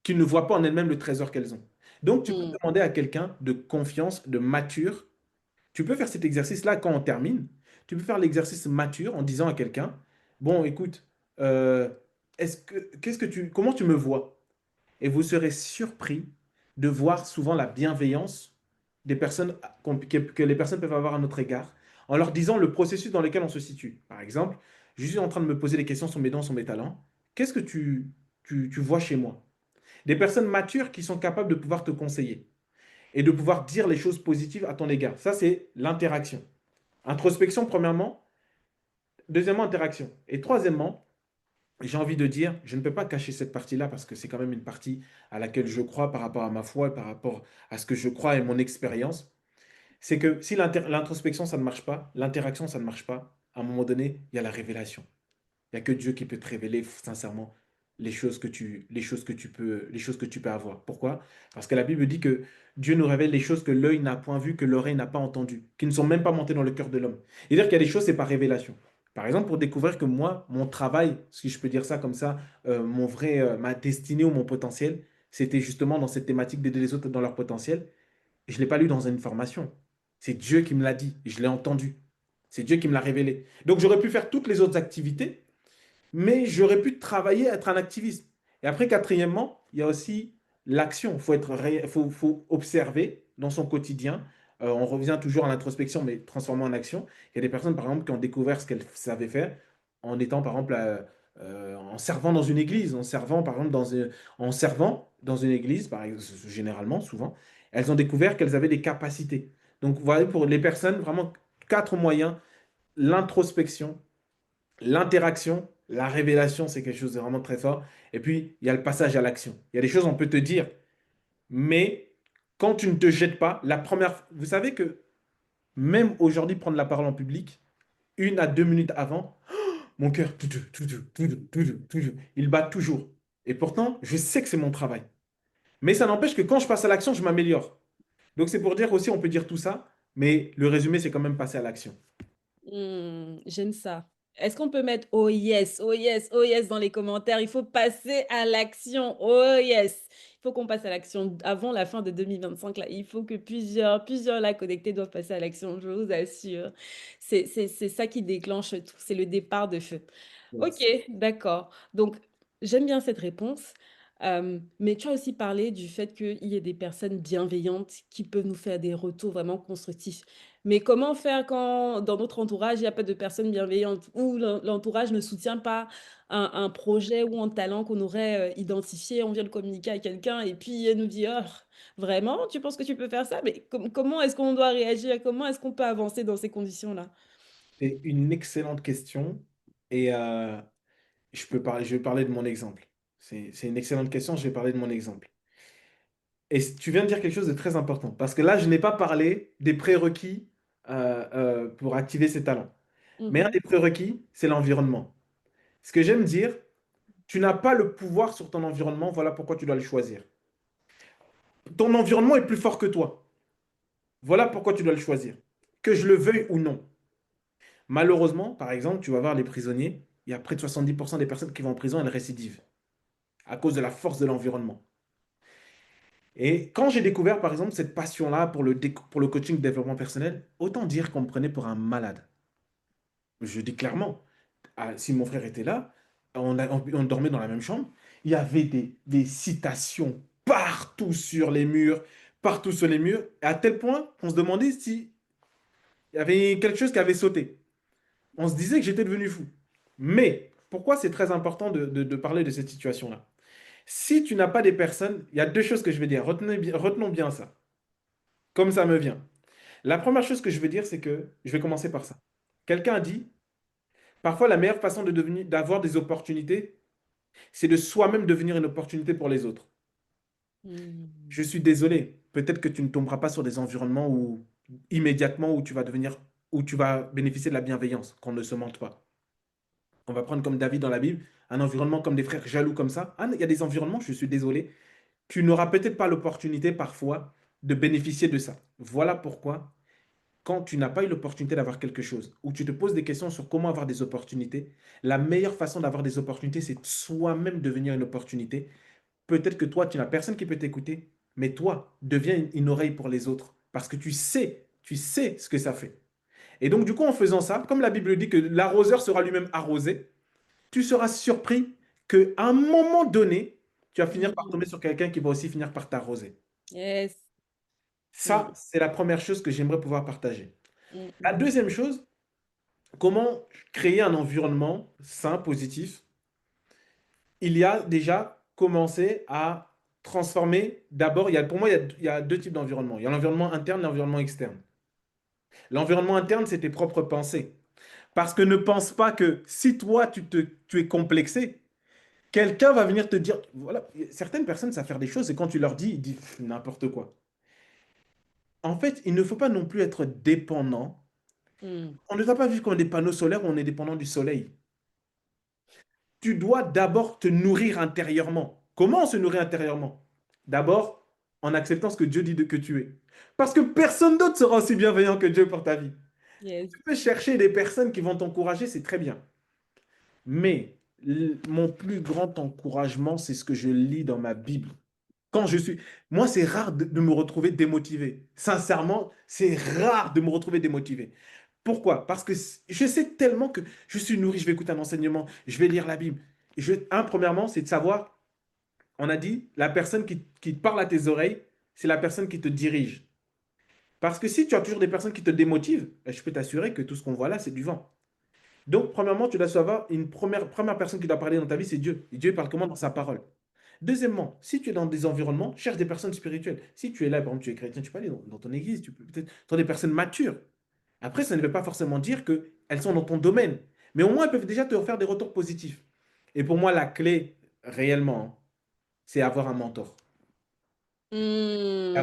qu'ils ne voient pas en elles-mêmes le trésor qu'elles ont. Donc tu peux Mmh. demander à quelqu'un de confiance, de mature. Tu peux faire cet exercice-là quand on termine. Tu peux faire l'exercice mature en disant à quelqu'un, bon, écoute, euh, comment tu me vois? Et vous serez surpris de voir souvent la bienveillance des personnes que les personnes peuvent avoir à notre égard, en leur disant le processus dans lequel on se situe. Par exemple, je suis en train de me poser des questions sur mes dons, sur mes talents. Qu'est-ce que tu vois chez moi? Des personnes matures qui sont capables de pouvoir te conseiller et de pouvoir dire les choses positives à ton égard. Ça, c'est l'interaction. Introspection, premièrement. Deuxièmement, interaction. Et troisièmement, j'ai envie de dire, je ne peux pas cacher cette partie-là parce que c'est quand même une partie à laquelle je crois par rapport à ma foi et par rapport à ce que je crois et mon expérience. C'est que si l'introspection, ça ne marche pas, l'interaction, ça ne marche pas, à un moment donné, il y a la révélation. Il n'y a que Dieu qui peut te révéler sincèrement les choses que tu peux avoir. Pourquoi? Parce que la Bible dit que Dieu nous révèle les choses que l'œil n'a point vues, que l'oreille n'a pas entendues, qui ne sont même pas montées dans le cœur de l'homme. C'est-à-dire qu'il y a des choses, c'est par révélation. Par exemple, pour découvrir que moi, mon travail, si je peux dire ça comme ça, ma destinée ou mon potentiel, c'était justement dans cette thématique d'aider les autres dans leur potentiel. Et je ne l'ai pas lu dans une formation. C'est Dieu qui me l'a dit et je l'ai entendu. C'est Dieu qui me l'a révélé. Donc j'aurais pu faire toutes les autres activités, mais j'aurais pu travailler, être un activiste. Et après, quatrièmement, il y a aussi l'action. Faut observer dans son quotidien. On revient toujours à l'introspection, mais transformer en action. Il y a des personnes, par exemple, qui ont découvert ce qu'elles savaient faire en étant, par exemple, en servant dans une église, en servant, par exemple, en servant dans une église, généralement, souvent, elles ont découvert qu'elles avaient des capacités. Donc, vous voyez, pour les personnes, vraiment, quatre moyens: l'introspection, l'interaction, la révélation, c'est quelque chose de vraiment très fort. Et puis, il y a le passage à l'action. Il y a des choses, on peut te dire, mais quand tu ne te jettes pas, vous savez que même aujourd'hui, prendre la parole en public, 1 à 2 minutes avant, mon cœur, il bat toujours. Et pourtant, je sais que c'est mon travail. Mais ça n'empêche que quand je passe à l'action, je m'améliore. Donc, c'est pour dire aussi, on peut dire tout ça, mais le résumé, c'est quand même passer à l'action. Mmh, j'aime ça. Est-ce qu'on peut mettre «Oh yes, oh yes, oh yes» dans les commentaires? Il faut passer à l'action. Oh yes! Il faut qu'on passe à l'action avant la fin de 2025 là. Il faut que plusieurs là connectés doivent passer à l'action, je vous assure. C'est ça qui déclenche tout, c'est le départ de feu. OK, Yes. d'accord. Donc j'aime bien cette réponse, mais tu as aussi parlé du fait qu'il y ait des personnes bienveillantes qui peuvent nous faire des retours vraiment constructifs. Mais comment faire quand dans notre entourage, il y a pas de personnes bienveillantes ou l'entourage ne soutient pas un projet ou un talent qu'on aurait, identifié, on vient de communiquer à quelqu'un et puis elle nous dit: «Oh, vraiment? Tu penses que tu peux faire ça?» mais comment est-ce qu'on doit réagir? Comment est-ce qu'on peut avancer dans ces conditions-là? C'est une excellente question. Et je vais parler de mon exemple. C'est une excellente question, je vais parler de mon exemple. Et tu viens de dire quelque chose de très important, parce que là, je n'ai pas parlé des prérequis pour activer ces talents. Mmh Mais un mh. des prérequis, c'est l'environnement. Ce que j'aime dire, tu n'as pas le pouvoir sur ton environnement, voilà pourquoi tu dois le choisir. Ton environnement est plus fort que toi, voilà pourquoi tu dois le choisir, que je le veuille ou non. Malheureusement, par exemple, tu vas voir les prisonniers, il y a près de 70% des personnes qui vont en prison, elles récidivent à cause de la force de l'environnement. Et quand j'ai découvert, par exemple, cette passion-là pour le coaching développement personnel, autant dire qu'on me prenait pour un malade. Je dis clairement, si mon frère était là, on dormait dans la même chambre, il y avait des citations partout sur les murs, à tel point qu'on se demandait s'il y avait quelque chose qui avait sauté. On se disait que j'étais devenu fou. Mais pourquoi c'est très important de parler de cette situation-là? Si tu n'as pas des personnes, il y a deux choses que je vais dire. Retenons bien ça, comme ça me vient. La première chose que je vais dire, c'est que je vais commencer par ça. Quelqu'un a dit, Parfois, la meilleure façon d'avoir des opportunités, c'est de soi-même devenir une opportunité pour les autres. Mmh. Je suis désolé, peut-être que tu ne tomberas pas sur des environnements où immédiatement où tu vas bénéficier de la bienveillance, qu'on ne se mente pas. On va prendre comme David dans la Bible, un environnement comme des frères jaloux comme ça. Ah, il y a des environnements, je suis désolé, tu n'auras peut-être pas l'opportunité parfois de bénéficier de ça. Voilà pourquoi, quand tu n'as pas eu l'opportunité d'avoir quelque chose, ou tu te poses des questions sur comment avoir des opportunités, la meilleure façon d'avoir des opportunités, c'est de soi-même devenir une opportunité. Peut-être que toi, tu n'as personne qui peut t'écouter, mais toi, deviens une oreille pour les autres, parce que tu sais ce que ça fait. Et donc, du coup, en faisant ça, comme la Bible dit que l'arroseur sera lui-même arrosé, tu seras surpris qu'à un moment donné, tu vas finir par tomber Mmh. sur quelqu'un qui va aussi finir par t'arroser. Yes. Ça, Mmh. c'est la première chose que j'aimerais pouvoir partager. Mmh La mh. deuxième chose, comment créer un environnement sain, positif? Il y a déjà commencé à transformer. D'abord, pour moi, il y a deux types d'environnement. Il y a l'environnement interne et l'environnement externe. L'environnement interne, c'est tes propres pensées. Parce que ne pense pas que si toi, tu es complexé, quelqu'un va venir te dire, voilà, certaines personnes savent faire des choses et quand tu leur dis, ils disent pff, n'importe quoi. En fait, il ne faut pas non plus être dépendant. Mmh. On ne doit pas vivre comme des panneaux solaires où on est dépendant du soleil. Tu dois d'abord te nourrir intérieurement. Comment on se nourrit intérieurement? D'abord, en acceptant ce que Dieu dit que tu es. Parce que personne d'autre sera aussi bienveillant que Dieu pour ta vie. Yes. Tu peux chercher des personnes qui vont t'encourager, c'est très bien. Mais mon plus grand encouragement, c'est ce que je lis dans ma Bible. Quand je suis... Moi, c'est rare de me retrouver démotivé. Sincèrement, c'est rare de me retrouver démotivé. Pourquoi? Parce que je sais tellement que je suis nourri, je vais écouter un enseignement, je vais lire la Bible. Premièrement, c'est de savoir, on a dit, la personne qui parle à tes oreilles, c'est la personne qui te dirige. Parce que si tu as toujours des personnes qui te démotivent, ben, je peux t'assurer que tout ce qu'on voit là, c'est du vent. Donc, premièrement, tu dois savoir, une première personne qui doit parler dans ta vie, c'est Dieu. Et Dieu parle comment? Dans sa parole. Deuxièmement, si tu es dans des environnements, cherche des personnes spirituelles. Si tu es là, par exemple, tu es chrétien, tu peux aller dans ton église, tu peux peut-être dans des personnes matures. Après, ça ne veut pas forcément dire qu'elles sont dans ton domaine. Mais au moins, elles peuvent déjà te faire des retours positifs. Et pour moi, la clé, réellement, hein, c'est avoir un mentor. Mmh.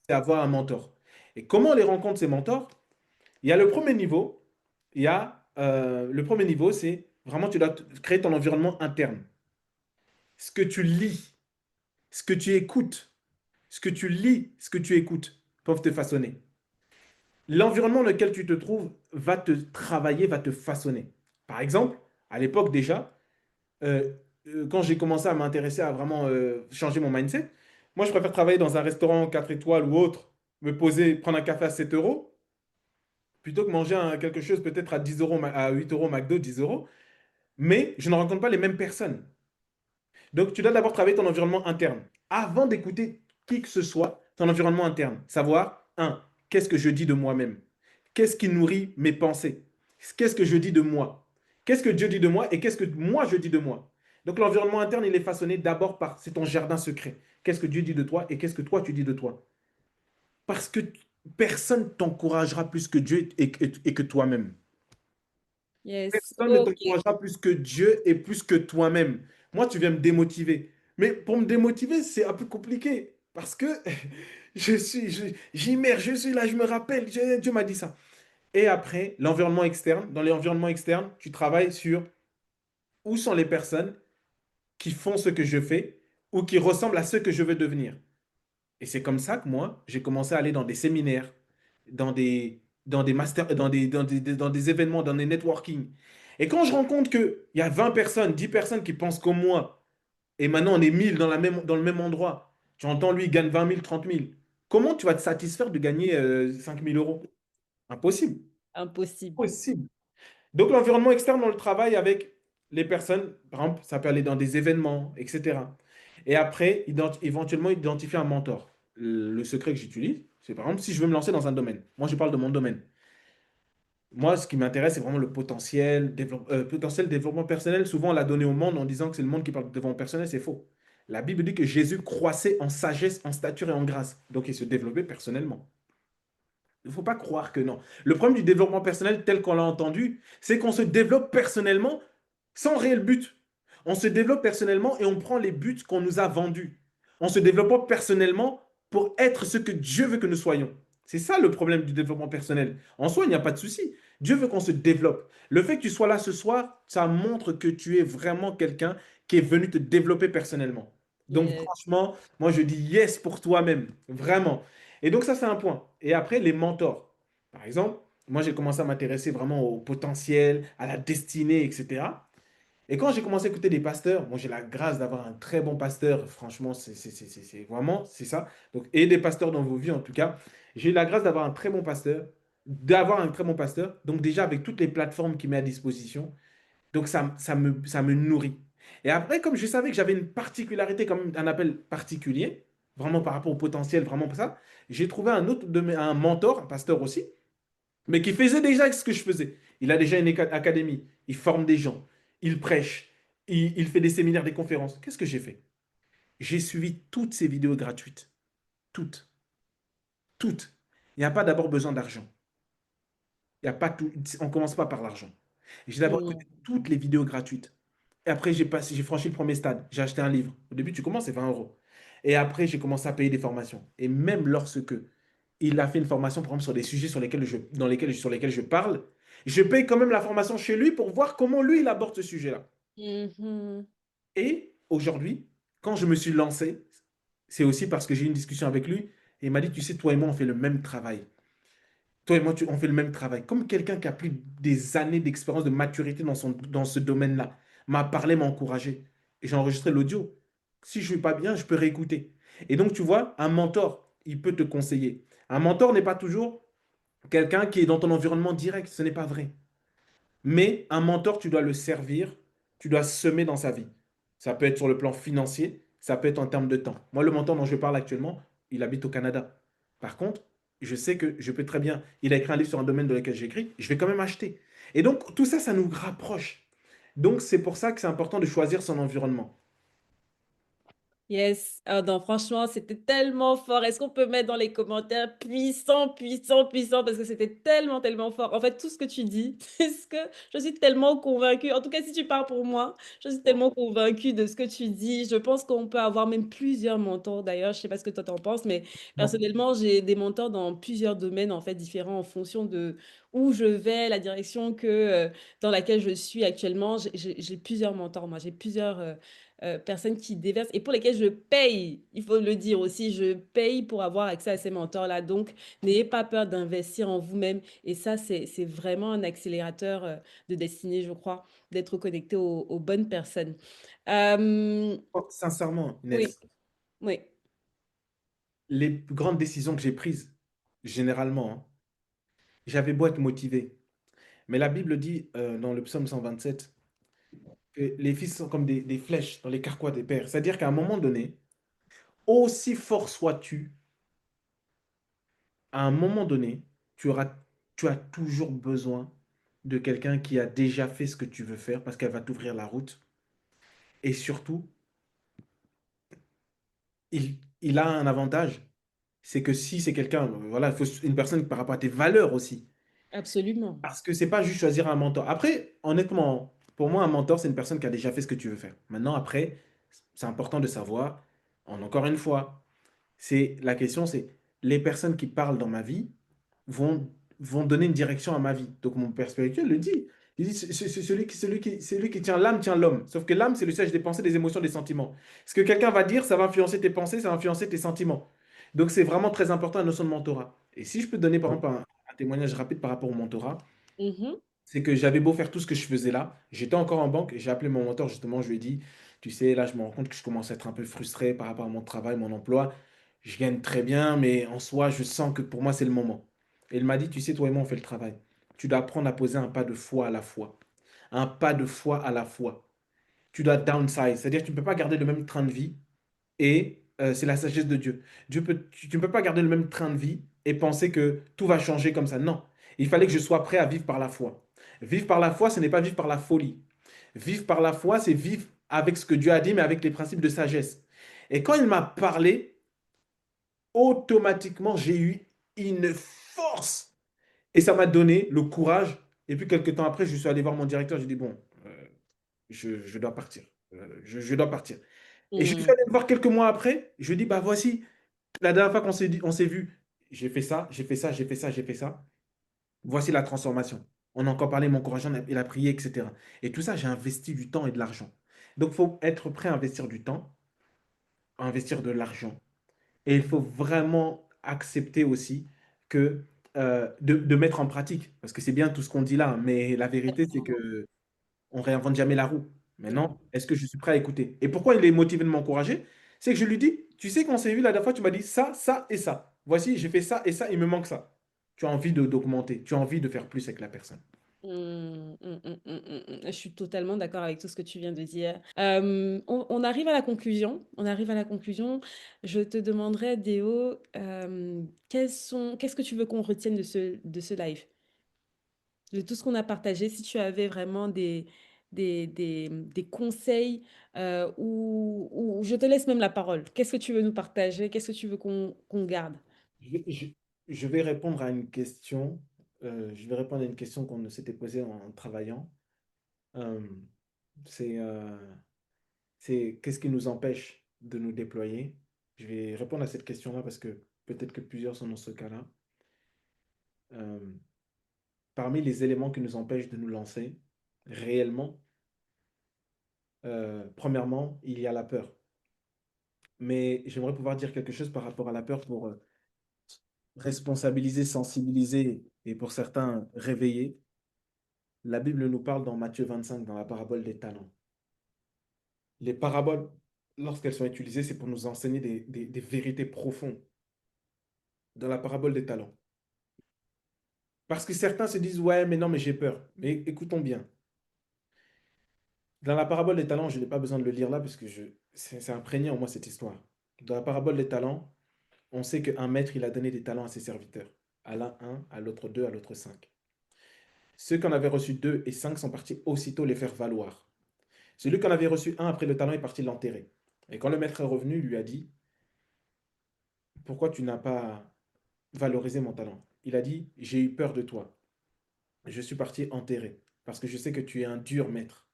C'est avoir un mentor. Et comment on les rencontre, ces mentors? Il y a le premier niveau. Le premier niveau, c'est vraiment, tu dois créer ton environnement interne. Ce que tu lis, ce que tu écoutes, ce que tu lis, ce que tu écoutes peuvent te façonner. L'environnement dans lequel tu te trouves va te travailler, va te façonner. Par exemple, à l'époque déjà, euh, quand j'ai commencé à m'intéresser à vraiment changer mon mindset, moi je préfère travailler dans un restaurant 4 étoiles ou autre, me poser, prendre un café à 7 euros, plutôt que manger quelque chose peut-être à 10 euros, à 8 euros McDo, 10 euros, mais je ne rencontre pas les mêmes personnes. Donc, tu dois d'abord travailler ton environnement interne. Avant d'écouter qui que ce soit, ton environnement interne. Savoir, un, qu'est-ce que je dis de moi-même? Qu'est-ce qui nourrit mes pensées? Qu'est-ce que je dis de moi? Qu'est-ce que Dieu dit de moi et qu'est-ce que moi je dis de moi? Donc, l'environnement interne, il est façonné d'abord par, c'est ton jardin secret. Qu'est-ce que Dieu dit de toi et qu'est-ce que toi tu dis de toi? Parce que personne t'encouragera plus que Dieu et que toi-même. Yes. Personne ne OK. t'encouragera plus que Dieu et plus que toi-même. Moi, tu viens me démotiver. Mais pour me démotiver, c'est un peu compliqué parce que j'immerge, je suis là, je me rappelle, Dieu m'a dit ça. Et après, l'environnement externe. Dans l'environnement externe, tu travailles sur où sont les personnes qui font ce que je fais ou qui ressemblent à ce que je veux devenir. Et c'est comme ça que moi, j'ai commencé à aller dans des séminaires, dans des masters, dans des événements, dans des networking. Et quand je rencontre qu'il y a 20 personnes, 10 personnes qui pensent comme moi, et maintenant on est 1000 dans le même endroit, tu entends lui, il gagne 20 000, 30 000. Comment tu vas te satisfaire de gagner 5 000 euros? Impossible. Impossible. Impossible. Donc l'environnement externe, on le travaille avec les personnes, par exemple, ça peut aller dans des événements, etc. Et après, éventuellement, identifier un mentor. Le secret que j'utilise, c'est par exemple, si je veux me lancer dans un domaine, moi je parle de mon domaine. Moi, ce qui m'intéresse, c'est vraiment le potentiel développement personnel. Souvent, on l'a donné au monde en disant que c'est le monde qui parle de développement personnel, c'est faux. La Bible dit que Jésus croissait en sagesse, en stature et en grâce. Donc, il se développait personnellement. Il ne faut pas croire que non. Le problème du développement personnel tel qu'on l'a entendu, c'est qu'on se développe personnellement sans réel but. On se développe personnellement et on prend les buts qu'on nous a vendus. On se développe pas personnellement pour être ce que Dieu veut que nous soyons. C'est ça le problème du développement personnel. En soi, il n'y a pas de souci. Dieu veut qu'on se développe. Le fait que tu sois là ce soir, ça montre que tu es vraiment quelqu'un qui est venu te développer personnellement. Donc Yes. franchement, moi je dis yes pour toi-même, vraiment. Et donc ça, c'est un point. Et après, les mentors. Par exemple, moi j'ai commencé à m'intéresser vraiment au potentiel, à la destinée, etc. Et quand j'ai commencé à écouter des pasteurs, moi j'ai la grâce d'avoir un très bon pasteur, franchement, c'est vraiment, c'est ça. Donc, et des pasteurs dans vos vies en tout cas, j'ai eu la grâce d'avoir un très bon pasteur, d'avoir un très bon pasteur, donc déjà avec toutes les plateformes qu'il met à disposition, donc ça me nourrit. Et après, comme je savais que j'avais une particularité, comme un appel particulier, vraiment par rapport au potentiel, vraiment pour ça, j'ai trouvé un autre un mentor, un pasteur aussi, mais qui faisait déjà ce que je faisais. Il a déjà une académie, il forme des gens, il prêche, il fait des séminaires, des conférences. Qu'est-ce que j'ai fait? J'ai suivi toutes ces vidéos gratuites. Toutes. Toutes. Il n'y a pas d'abord besoin d'argent. Il y a pas tout, on ne commence pas par l'argent. J'ai d'abord écouté Mm. toutes les vidéos gratuites. Et après, j'ai franchi le premier stade. J'ai acheté un livre. Au début, tu commences, c'est 20 euros. Et après, j'ai commencé à payer des formations. Et même lorsque il a fait une formation, par exemple, sur des sujets sur lesquels je parle, je paye quand même la formation chez lui pour voir comment lui, il aborde ce sujet-là. Mhm. Et aujourd'hui, quand je me suis lancé, c'est aussi parce que j'ai eu une discussion avec lui et il m'a dit, tu sais, toi et moi, on fait le même travail. Toi et moi, on fait le même travail. Comme quelqu'un qui a plus des années d'expérience, de maturité dans ce domaine-là, m'a parlé, m'a encouragé. Et j'ai enregistré l'audio. Si je ne vais pas bien, je peux réécouter. Et donc, tu vois, un mentor, il peut te conseiller. Un mentor n'est pas toujours quelqu'un qui est dans ton environnement direct. Ce n'est pas vrai. Mais un mentor, tu dois le servir, tu dois semer dans sa vie. Ça peut être sur le plan financier, ça peut être en termes de temps. Moi, le mentor dont je parle actuellement, il habite au Canada. Par contre, je sais que je peux très bien, il a écrit un livre sur un domaine dans lequel j'écris, je vais quand même acheter. Et donc, tout ça, ça nous rapproche. Donc, c'est pour ça que c'est important de choisir son environnement. Yes. Ah non, franchement, c'était tellement fort. Est-ce qu'on peut mettre dans les commentaires puissant, puissant, puissant, parce que c'était tellement, tellement fort. En fait, tout ce que tu dis, c'est ce que je suis tellement convaincue. En tout cas, si tu parles pour moi, je suis tellement convaincue de ce que tu dis. Je pense qu'on peut avoir même plusieurs mentors. D'ailleurs, je sais pas ce que toi t'en penses, mais Non. personnellement, j'ai des mentors dans plusieurs domaines, en fait, différents en fonction de où je vais, la direction dans laquelle je suis actuellement. J'ai plusieurs mentors, moi. J'ai plusieurs personnes qui déversent et pour lesquelles je paye, il faut le dire aussi, je paye pour avoir accès à ces mentors-là. Donc, n'ayez pas peur d'investir en vous-même. Et ça, c'est vraiment un accélérateur de destinée, je crois, d'être connecté aux bonnes personnes. Euh, Sincèrement, oui, Inès, oui, les grandes décisions que j'ai prises, généralement, hein, j'avais beau être motivé. Mais la Bible dit dans le psaume 127 que les fils sont comme des flèches dans les carquois des pères. C'est-à-dire qu'à un moment donné, aussi fort sois-tu, à un moment donné, tu as toujours besoin de quelqu'un qui a déjà fait ce que tu veux faire parce qu'elle va t'ouvrir la route. Et surtout, il a un avantage, c'est que si c'est quelqu'un, voilà, il faut une personne par rapport à tes valeurs aussi. absolument. Parce que c'est pas juste choisir un mentor. Après, honnêtement, pour moi, un mentor, c'est une personne qui a déjà fait ce que tu veux faire. Maintenant, après, c'est important de savoir, encore une fois, c'est la question, c'est les personnes qui parlent dans ma vie vont donner une direction à ma vie. Donc mon père spirituel le dit. Il dit, celui qui tient l'âme tient l'homme. Sauf que l'âme, c'est le siège des pensées, des émotions, des sentiments. Ce que quelqu'un va dire, ça va influencer tes pensées, ça va influencer tes sentiments. Donc c'est vraiment très important la notion de mentorat. Et si je peux te donner par exemple un témoignage rapide par rapport au mentorat, Mhm. c'est que j'avais beau faire tout ce que je faisais là, j'étais encore en banque et j'ai appelé mon mentor justement, je lui ai dit, tu sais, là je me rends compte que je commence à être un peu frustré par rapport à mon travail, mon emploi. Je gagne très bien, mais en soi, je sens que pour moi, c'est le moment. Et il m'a dit, tu sais, toi et moi, on fait le travail. Tu dois apprendre à poser un pas de foi à la fois. Un pas de foi à la fois. Tu dois downsize, c'est-à-dire que tu ne peux pas garder le même train de vie et c'est la sagesse de Dieu. Tu ne peux pas garder le même train de vie et penser que tout va changer comme ça. Non, il fallait que je sois prêt à vivre par la foi. Vivre par la foi, ce n'est pas vivre par la folie. Vivre par la foi, c'est vivre avec ce que Dieu a dit, mais avec les principes de sagesse. Et quand il m'a parlé, automatiquement, j'ai eu une force. Et ça m'a donné le courage. Et puis, quelques temps après, je suis allé voir mon directeur. J'ai dit, bon, je dois partir. Je dois partir. Et je suis Mmh. allé le voir quelques mois après. Je lui ai dit, bah voici, la dernière fois on s'est vu, j'ai fait ça, j'ai fait ça, j'ai fait ça, j'ai fait ça. Voici la transformation. On a encore parlé, mon courage, il a prié, etc. Et tout ça, j'ai investi du temps et de l'argent. Donc, il faut être prêt à investir du temps, à investir de l'argent. Et il faut vraiment accepter aussi que de mettre en pratique, parce que c'est bien tout ce qu'on dit là, mais la vérité, c'est que on réinvente jamais la roue. Mmh. Maintenant, est-ce que je suis prêt à écouter? Et pourquoi il est motivé de m'encourager? C'est que je lui dis, tu sais, quand on s'est vu la dernière fois, tu m'as dit ça, ça et ça. Voici, j'ai fait ça et ça, il me manque ça. Tu as envie d'augmenter, tu as envie de faire plus avec la personne. Mmh, mmh, mmh, mmh, mmh, mmh. Je suis totalement d'accord avec tout ce que tu viens de dire. On arrive à la conclusion. On arrive à la conclusion. Je te demanderai, Déo, qu'est-ce que tu veux qu'on retienne de ce live? De tout ce qu'on a partagé, si tu avais vraiment des conseils ou je te laisse même la parole. Qu'est-ce que tu veux nous partager? Qu'est-ce que tu veux qu'on garde? Je vais, je- je vais répondre à une question. Je vais répondre à une question qu'on s'était posée en travaillant. Euh, c'est qu'est-ce qui nous empêche de nous déployer? Je vais répondre à cette question-là parce que peut-être que plusieurs sont dans ce cas-là. Euh, Parmi les éléments qui nous empêchent de nous lancer réellement, premièrement, il y a la peur. Mais j'aimerais pouvoir dire quelque chose par rapport à la peur pour responsabiliser, sensibiliser et pour certains réveiller. La Bible nous parle dans Matthieu 25, dans la parabole des talents. Les paraboles, lorsqu'elles sont utilisées, c'est pour nous enseigner des vérités profondes dans la parabole des talents. Parce que certains se disent, ouais, mais non, mais j'ai peur. Mais écoutons bien. Dans la parabole des talents, je n'ai pas besoin de le lire là parce que c'est imprégné en moi cette histoire. Dans la parabole des talents, on sait qu'un maître, il a donné des talents à ses serviteurs. À l'un un, à l'autre deux, à l'autre cinq. Ceux qui en avaient reçu deux et cinq sont partis aussitôt les faire valoir. Celui qui en avait reçu un après le talent est parti l'enterrer. Et quand le maître est revenu, il lui a dit, pourquoi tu n'as pas valorisé mon talent? Il a dit, j'ai eu peur de toi. Je suis parti enterrer parce que je sais que tu es un dur maître.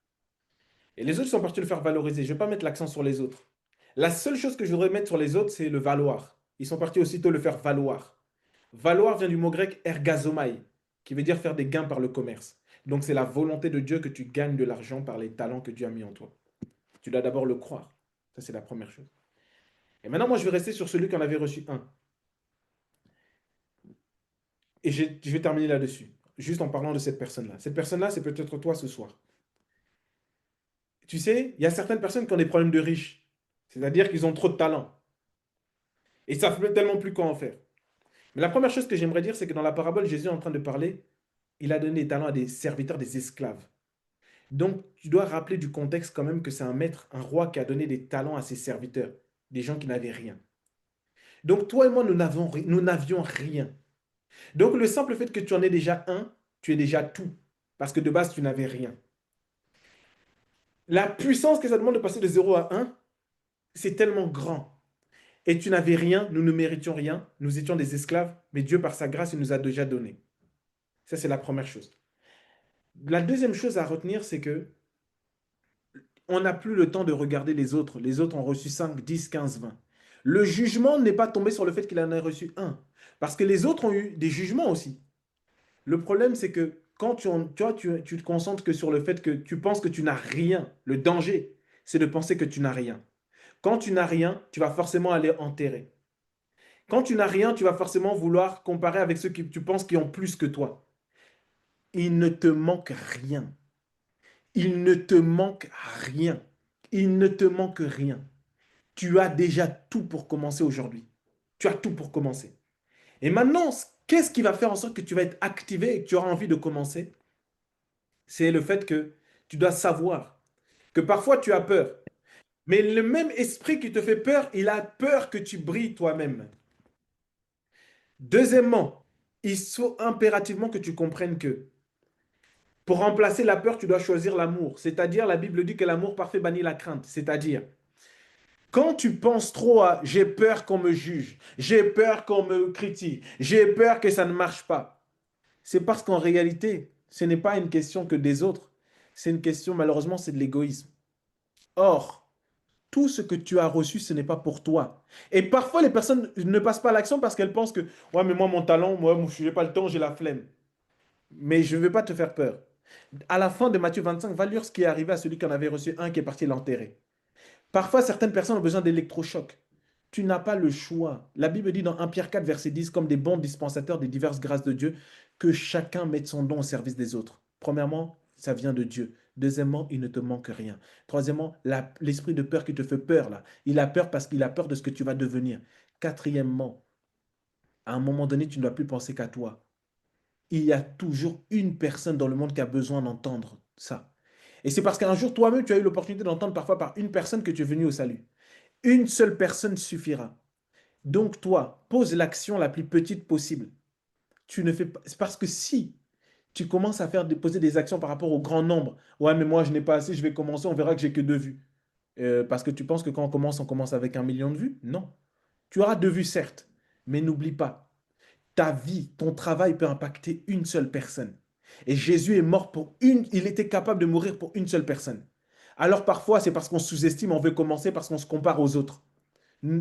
Et les autres sont partis le faire valoriser. Je ne vais pas mettre l'accent sur les autres. La seule chose que je voudrais mettre sur les autres, c'est le valoir. Ils sont partis aussitôt le faire valoir. Valoir vient du mot grec ergazomai, qui veut dire faire des gains par le commerce. Donc c'est la volonté de Dieu que tu gagnes de l'argent par les talents que Dieu a mis en toi. Tu dois d'abord le croire. Ça, c'est la première chose. Et maintenant, moi, je vais rester sur celui qui en avait reçu un. Et je vais terminer là-dessus, juste en parlant de cette personne-là. Cette personne-là, c'est peut-être toi ce soir. Tu sais, il y a certaines personnes qui ont des problèmes de riches. C'est-à-dire qu'ils ont trop de talent. Et ils ne savent tellement plus quoi en faire. Mais la première chose que j'aimerais dire, c'est que dans la parabole, Jésus est en train de parler, il a donné des talents à des serviteurs, des esclaves. Donc, tu dois rappeler du contexte quand même que c'est un maître, un roi qui a donné des talents à ses serviteurs, des gens qui n'avaient rien. Donc, toi et moi, nous n'avions rien. Donc, le simple fait que tu en aies déjà un, tu es déjà tout. Parce que de base, tu n'avais rien. La puissance que ça demande de passer de zéro à un, c'est tellement grand. Et tu n'avais rien, nous ne méritions rien, nous étions des esclaves, mais Dieu, par sa grâce, il nous a déjà donné. Ça, c'est la première chose. La deuxième chose à retenir, c'est que on n'a plus le temps de regarder les autres. Les autres ont reçu 5, 10, 15, 20. Le jugement n'est pas tombé sur le fait qu'il en ait reçu un. Parce que les autres ont eu des jugements aussi. Le problème, c'est que quand tu te concentres que sur le fait que tu penses que tu n'as rien, le danger, c'est de penser que tu n'as rien. Quand tu n'as rien, tu vas forcément aller enterrer. Quand tu n'as rien, tu vas forcément vouloir comparer avec ceux qui tu penses qui ont plus que toi. Il ne te manque rien. Il ne te manque rien. Il ne te manque rien. Tu as déjà tout pour commencer aujourd'hui. Tu as tout pour commencer. Et maintenant, qu'est-ce qui va faire en sorte que tu vas être activé et que tu auras envie de commencer? C'est le fait que tu dois savoir que parfois tu as peur. Mais le même esprit qui te fait peur, il a peur que tu brilles toi-même. Deuxièmement, il faut impérativement que tu comprennes que pour remplacer la peur, tu dois choisir l'amour. C'est-à-dire, la Bible dit que l'amour parfait bannit la crainte. C'est-à-dire, Quand tu penses trop à j'ai peur qu'on me juge, j'ai peur qu'on me critique, j'ai peur que ça ne marche pas, c'est parce qu'en réalité, ce n'est pas une question que des autres. C'est une question, malheureusement, c'est de l'égoïsme. Or, tout ce que tu as reçu, ce n'est pas pour toi. Et parfois, les personnes ne passent pas à l'action parce qu'elles pensent que, ouais, mais moi, mon talent, moi, je n'ai pas le temps, j'ai la flemme. Mais je ne veux pas te faire peur. À la fin de Matthieu 25, va lire ce qui est arrivé à celui qui en avait reçu un qui est parti l'enterrer. Parfois, certaines personnes ont besoin d'électrochocs. Tu n'as pas le choix. La Bible dit dans 1 Pierre 4, verset 10, comme des bons dispensateurs des diverses grâces de Dieu, que chacun mette son don au service des autres. Premièrement, ça vient de Dieu. Deuxièmement, il ne te manque rien. Troisièmement, l'esprit de peur qui te fait peur, là. Il a peur parce qu'il a peur de ce que tu vas devenir. Quatrièmement, à un moment donné, tu ne dois plus penser qu'à toi. Il y a toujours une personne dans le monde qui a besoin d'entendre ça. Et c'est parce qu'un jour, toi-même, tu as eu l'opportunité d'entendre parfois par une personne que tu es venu au salut. Une seule personne suffira. Donc toi, pose l'action la plus petite possible. Tu ne fais pas. C'est parce que si tu commences à poser des actions par rapport au grand nombre, ouais, mais moi je n'ai pas assez, je vais commencer, on verra que j'ai que 2 vues. Parce que tu penses que quand on commence avec 1 million de vues? Non. Tu auras 2 vues, certes, mais n'oublie pas, ta vie, ton travail peut impacter une seule personne. Et Jésus est mort pour il était capable de mourir pour une seule personne. Alors parfois, c'est parce qu'on sous-estime, on veut commencer parce qu'on se compare aux autres.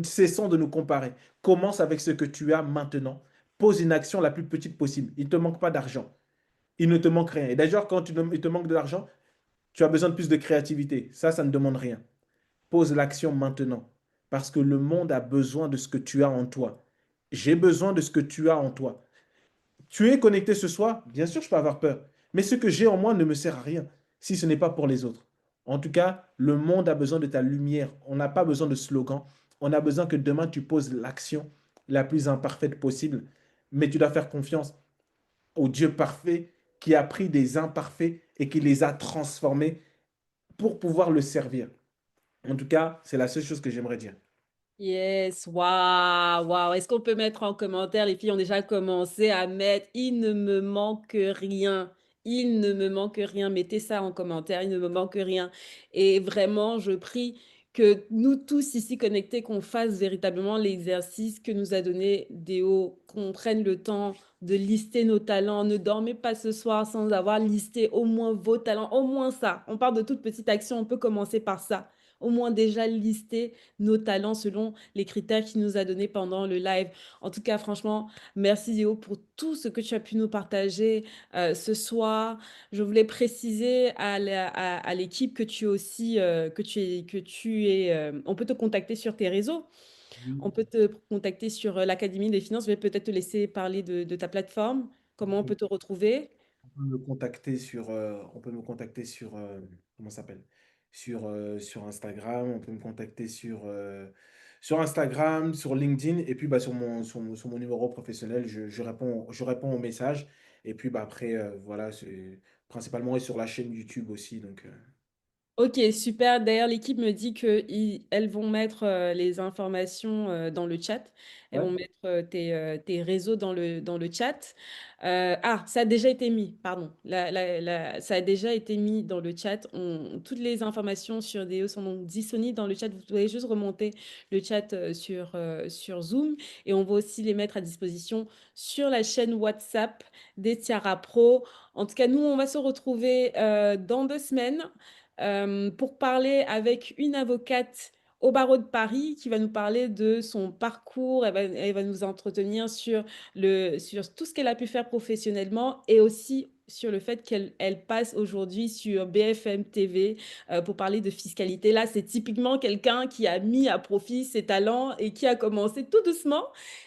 Cessons de nous comparer. Commence avec ce que tu as maintenant. Pose une action la plus petite possible. Il ne te manque pas d'argent. Il ne te manque rien. Et d'ailleurs, quand il te manque de l'argent, tu as besoin de plus de créativité. Ça ne demande rien. Pose l'action maintenant. Parce que le monde a besoin de ce que tu as en toi. J'ai besoin de ce que tu as en toi. Tu es connecté ce soir, bien sûr, je peux avoir peur. Mais ce que j'ai en moi ne me sert à rien si ce n'est pas pour les autres. En tout cas, le monde a besoin de ta lumière. On n'a pas besoin de slogans. On a besoin que demain, tu poses l'action la plus imparfaite possible. Mais tu dois faire confiance au Dieu parfait qui a pris des imparfaits et qui les a transformés pour pouvoir le servir. En tout cas, c'est la seule chose que j'aimerais dire. Yes, waouh, waouh. Est-ce qu'on peut mettre en commentaire, les filles ont déjà commencé à mettre: «Il ne me manque rien, il ne me manque rien». Mettez ça en commentaire: «Il ne me manque rien» et vraiment, je prie que nous tous ici connectés, qu'on fasse véritablement l'exercice que nous a donné Déo, qu'on prenne le temps de lister nos talents. Ne dormez pas ce soir sans avoir listé au moins vos talents, au moins ça. On parle de toute petite action, on peut commencer par ça. Au moins déjà lister nos talents selon les critères qu'il nous a donnés pendant le live. En tout cas, franchement, merci Léo pour tout ce que tu as pu nous partager ce soir. Je voulais préciser à l'équipe que tu es aussi, on peut te contacter sur tes réseaux. Oui. On peut te contacter sur l'Académie des finances. Je vais peut-être te laisser parler de ta plateforme. Comment on peut te retrouver? On peut me contacter sur, comment ça s'appelle? Sur Instagram, on peut me contacter sur Instagram, sur LinkedIn, et puis bah, sur mon numéro professionnel, je réponds aux messages. Et puis bah, après, voilà, c'est principalement et sur la chaîne YouTube aussi. Donc, OK, super. D'ailleurs, l'équipe me dit qu'elles vont mettre les informations dans le chat. Elles vont ouais, mettre tes réseaux dans le chat. Ah, ça a déjà été mis, pardon. Ça a déjà été mis dans le chat. Toutes les informations sur Déo sont donc disponibles dans le chat. Vous pouvez juste remonter le chat sur Zoom et on va aussi les mettre à disposition sur la chaîne WhatsApp des Tiara Pro. En tout cas, nous, on va se retrouver dans 2 semaines pour parler avec une avocate au barreau de Paris qui va nous parler de son parcours. Elle va nous entretenir sur tout ce qu'elle a pu faire professionnellement et aussi sur le fait qu'elle passe aujourd'hui sur BFM TV pour parler de fiscalité. Là, c'est typiquement quelqu'un qui a mis à profit ses talents et qui a commencé tout doucement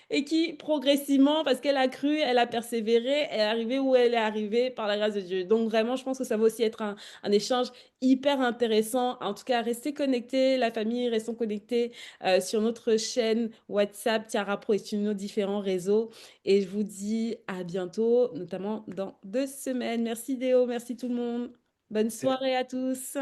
et qui progressivement, parce qu'elle a cru, elle a persévéré, elle est arrivée où elle est arrivée par la grâce de Dieu. Donc vraiment, je pense que ça va aussi être un échange hyper intéressant. En tout cas, restez connectés, la famille, restons connectés sur notre chaîne WhatsApp, Tiara Pro et sur nos différents réseaux. Et je vous dis à bientôt, notamment dans 2 semaines. Merci Déo, merci tout le monde. Bonne c'est soirée à tous.